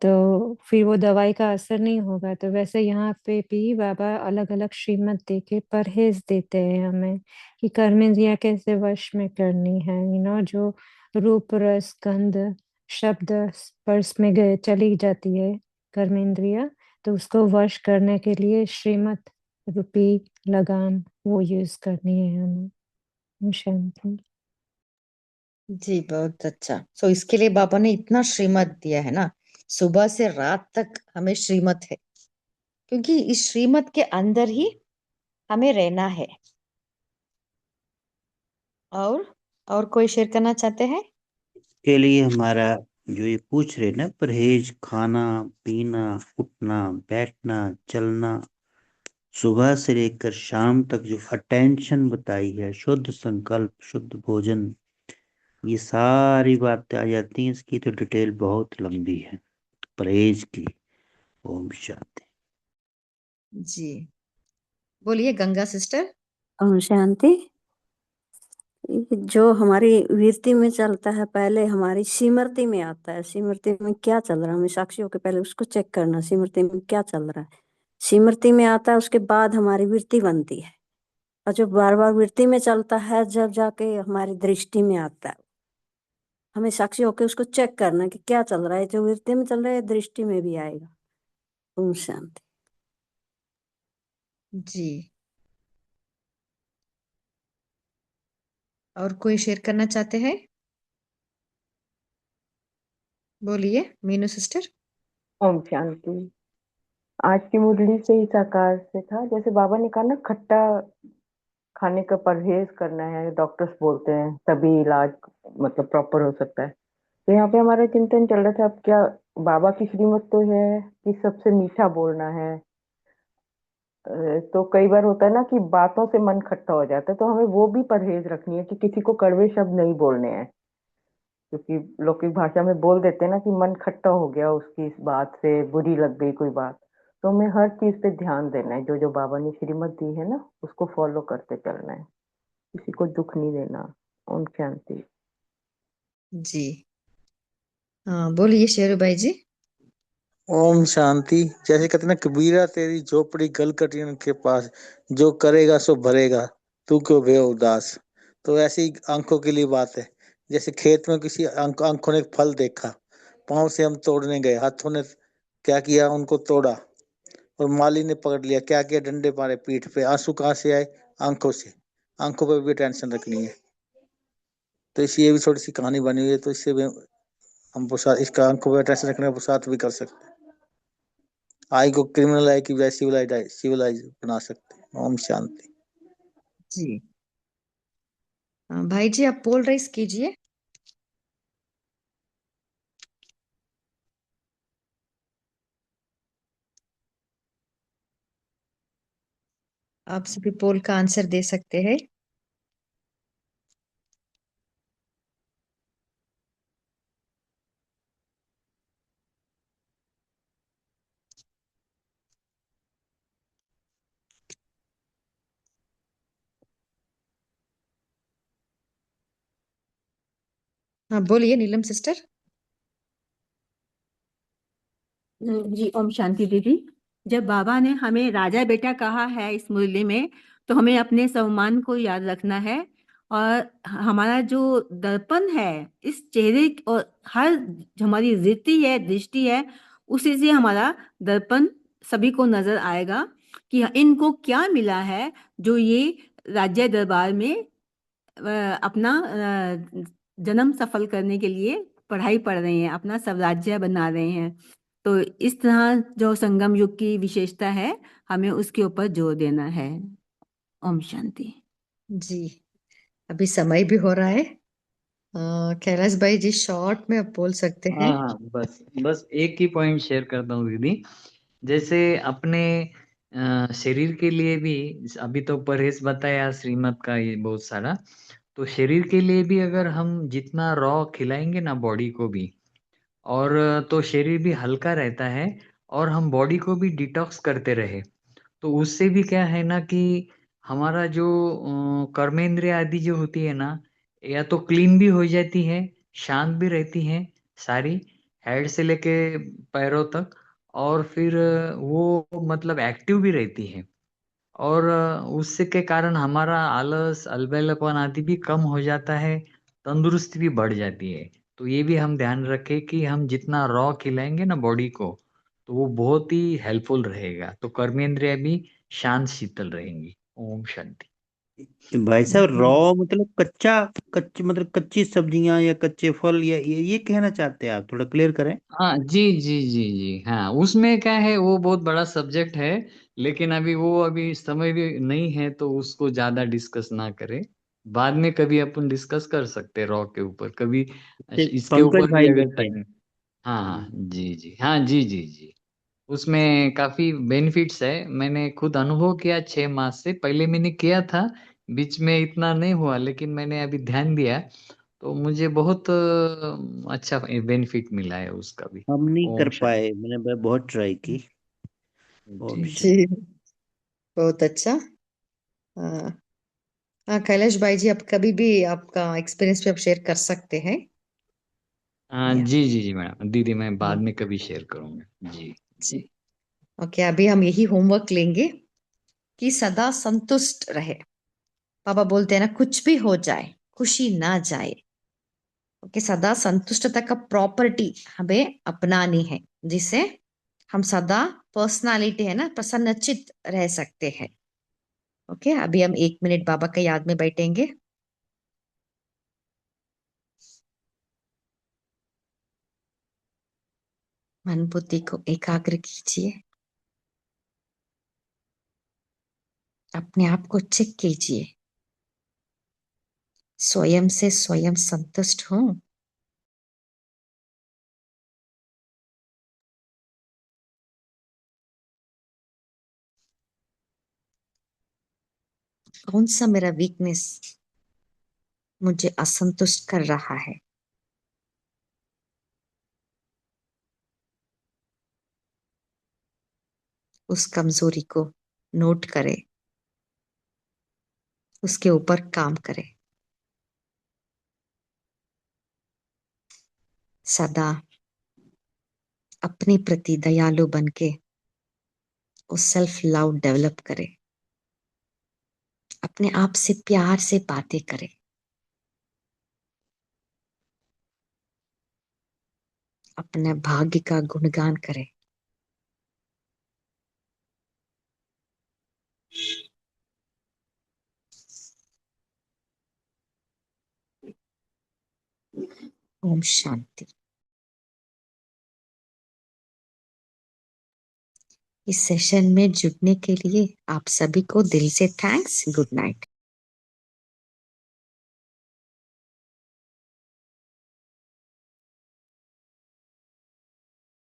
Speaker 12: तो फिर वो दवाई का असर नहीं होगा। तो वैसे यहाँ पे भी बाबा अलग अलग श्रीमत दे के परहेज देते हैं हमें कि कर्मेंद्रियां कैसे वश में करनी है। जो रूप रस गंध शब्द स्पर्श में गए चली जाती है कर्मेंद्रिया, तो उसको वश करने के लिए श्रीमत रूपी लगाम वो यूज करनी है हमें। शांति।
Speaker 2: जी बहुत अच्छा। सो इसके लिए बाबा ने इतना श्रीमत दिया है ना, सुबह से रात तक हमें श्रीमत है, क्योंकि इस श्रीमत के अंदर ही हमें रहना है। और कोई शेयर करना चाहते हैं?
Speaker 3: के लिए हमारा जो ये पूछ रहे ना, परहेज, खाना पीना, उठना बैठना चलना, सुबह से लेकर शाम तक जो अटेंशन बताई है, शुद्ध संकल्प, शुद्ध भोजन, ये सारी बातें आ जाती हैं। इसकी तो डिटेल बहुत लंबी है परहेज की। ओम शांति।
Speaker 2: जी बोलिए गंगा सिस्टर।
Speaker 13: ओम शांति। जो हमारी वृत्ति में चलता है, पहले हमारी स्मृति में आता है। स्मृति में क्या चल रहा है, हमें साक्षी होकर पहले उसको चेक करना, स्मृति में क्या चल रहा है। स्मृति में आता है, उसके बाद हमारी वृत्ति बनती है, और जो बार बार वृत्ति में चलता है जब जाके हमारी दृष्टि में आता है। हमें साक्षी होकर उसको चेक करना कि क्या चल रहा है, जो वृत्ति में चल रहा है दृष्टि में भी आएगा। ओम शांति।
Speaker 2: जी और कोई शेयर करना चाहते हैं? बोलिए मीनू सिस्टर।
Speaker 14: ओम शांति। आज की मुरली से इस आकार से था, जैसे बाबा ने कहा ना, खट्टा खाने का परहेज करना है, डॉक्टर्स बोलते हैं तभी इलाज मतलब प्रॉपर हो सकता है। तो यहाँ पे हमारा चिंतन चल रहा था, अब क्या बाबा की श्रीमत तो है कि सबसे मीठा बोलना है। तो कई बार होता है ना कि बातों से मन खट्टा हो जाता है, तो हमें वो भी परहेज रखनी है कि किसी को कड़वे शब्द नहीं बोलने हैं, क्योंकि लौकिक भाषा में बोल देते हैं ना कि मन खट्टा हो गया उसकी इस बात से, बुरी लग गई कोई बात। तो हमें हर चीज पे ध्यान देना है, जो जो बाबा ने श्रीमत दी है ना उसको फॉलो करते चलना है, किसी को दुख नहीं देना। ओम शांति।
Speaker 2: जी हाँ बोलिए शेरू भाई जी।
Speaker 4: ओम शांति। जैसे कहते ना, कबीरा तेरी झोपड़ी गलकटियन के पास, जो करेगा सो भरेगा, तू क्यों भय उदास। तो ऐसी ही आंखों के लिए बात है। जैसे खेत में किसी आंखों ने एक फल देखा, पाँव से हम तोड़ने गए, हाथों ने क्या किया, उनको तोड़ा, और माली ने पकड़ लिया, क्या किया, डंडे मारे पीठ पे। आंसू कहाँ से आए? आंखों से। आंखों पे भी टेंशन रखनी है। तो इसी ये भी थोड़ी सी कहानी बनी हुई है, तो इससे भी हम इसका आंखों पे टेंशन रखने का पुरुषार्थ भी कर सकते हैं। आई को क्रिमिनल आई की वजह सिविलाइज बना सकते हैं। ओम शांति।
Speaker 2: जी भाई जी आप पोल राइज कीजिए। आप सभी पोल का आंसर दे सकते हैं। हाँ बोलिए नीलम सिस्टर।
Speaker 8: जी ओम शांति दीदी। जब बाबा ने हमें राजा बेटा कहा है इस मुरली में, तो हमें अपने सम्मान को याद रखना है, और हमारा जो दर्पण है इस चेहरे और हर जो हमारी वृत्ति है, दृष्टि है, उसी से हमारा दर्पण सभी को नजर आएगा कि इनको क्या मिला है, जो ये राज्य दरबार में अपना जन्म सफल करने के लिए पढ़ाई पढ़ रहे हैं, अपना स्वराज्य बना रहे हैं। तो इस तरह जो संगम युग की विशेषता है, हमें उसके ऊपर जोर देना है। ओम शांति।
Speaker 2: जी अभी समय भी हो रहा है। कैलाश भाई जी शॉर्ट में आप बोल सकते हैं।
Speaker 9: हाँ बस एक ही पॉइंट शेयर करता हूँ दीदी। जैसे अपने शरीर के लिए भी अभी तो परहेज बताया श्रीमत का ये बहुत सारा, तो शरीर के लिए भी अगर हम जितना रॉ खिलाएंगे ना बॉडी को भी, और तो शरीर भी हल्का रहता है, और हम बॉडी को भी डिटॉक्स करते रहे, तो उससे भी क्या है ना कि हमारा जो कर्मेंद्रिय आदि जो होती है ना, या तो क्लीन भी हो जाती है, शांत भी रहती है सारी, हेड से लेके पैरों तक, और फिर वो मतलब एक्टिव भी रहती है, और उससे के कारण हमारा आलस अलबेलापन आदि भी कम हो जाता है, तंदुरुस्ती भी बढ़ जाती है। तो ये भी हम ध्यान रखें कि हम जितना रॉ खिलाएंगे ना बॉडी को, तो वो बहुत ही हेल्पफुल रहेगा, तो कर्मेंद्रिय भी शांत शीतल रहेंगी। ओम शांति।
Speaker 3: भाई साहब, रॉ मतलब कच्चा, कच्ची मतलब कच्ची सब्जियां या कच्चे फल, या ये कहना चाहते हैं आप? थोड़ा क्लियर करें।
Speaker 9: हाँ जी जी जी जी, हाँ उसमें क्या है, वो बहुत बड़ा सब्जेक्ट है, लेकिन अभी समय भी नहीं है, तो उसको ज्यादा डिस्कस ना करें। बाद में कभी अपन डिस्कस कर सकते हैं रॉ के ऊपर कभी, इसके
Speaker 3: पंकज
Speaker 9: ऊपर भी
Speaker 3: भाई
Speaker 9: अगर
Speaker 3: लिखते हैं।
Speaker 9: टाइम। हाँ हाँ जी जी, हाँ जी जी जी, उसमें काफी बेनिफिट्स है, मैंने खुद अनुभव किया 6 मास से पहले मैंने किया था, बीच में इतना नहीं हुआ, लेकिन मैंने अभी ध्यान दिया, तो मुझे बहुत अच्छा बेनिफिट मिला है उसका भी।
Speaker 3: हम नहीं कर
Speaker 9: ओम शांति।
Speaker 3: पाए, मैंने बहुत ट्राई की। ओम
Speaker 9: जी
Speaker 2: जी,
Speaker 3: शांति।
Speaker 2: बहुत अच्छा। हाँ हाँ, कैलाश भाई जी, आप कभी भी आपका एक्सपीरियंस भी आप शेयर कर सकते हैं।
Speaker 9: हाँ
Speaker 2: या
Speaker 9: जी जी जी मैडम, दीदी मैं बाद
Speaker 2: हम्म,
Speaker 9: में कभी शेयर करूंगा जी
Speaker 2: जी।
Speaker 9: जी।
Speaker 2: ओके, अभी हम यही होमवर्क लेंगे कि सदा संतुष्ट रहे। पापा बोलते हैं ना, कुछ भी हो जाए खुशी ना जाए। ओके, सदा संतुष्टता का प्रॉपर्टी हमें अपनानी है, जिससे हम सदा पर्सनालिटी है ना प्रसन्नचित रह सकते हैं। ओके, अभी हम 1 मिनट बाबा का याद में बैठेंगे। मन बुद्धि को एकाग्र कीजिए, अपने आप को चेक कीजिए, स्वयं से स्वयं संतुष्ट हूं। कौन सा मेरा वीकनेस मुझे असंतुष्ट कर रहा है? उस कमजोरी को नोट करें, उसके ऊपर काम करें। सदा अपने प्रति दयालु बनके उस सेल्फ लव डेवलप करें, अपने आप से प्यार से बातें करें, अपने भाग्य का गुणगान करें। ओम शांति। इस सेशन में जुड़ने के लिए आप सभी को दिल से थैंक्स। Good night.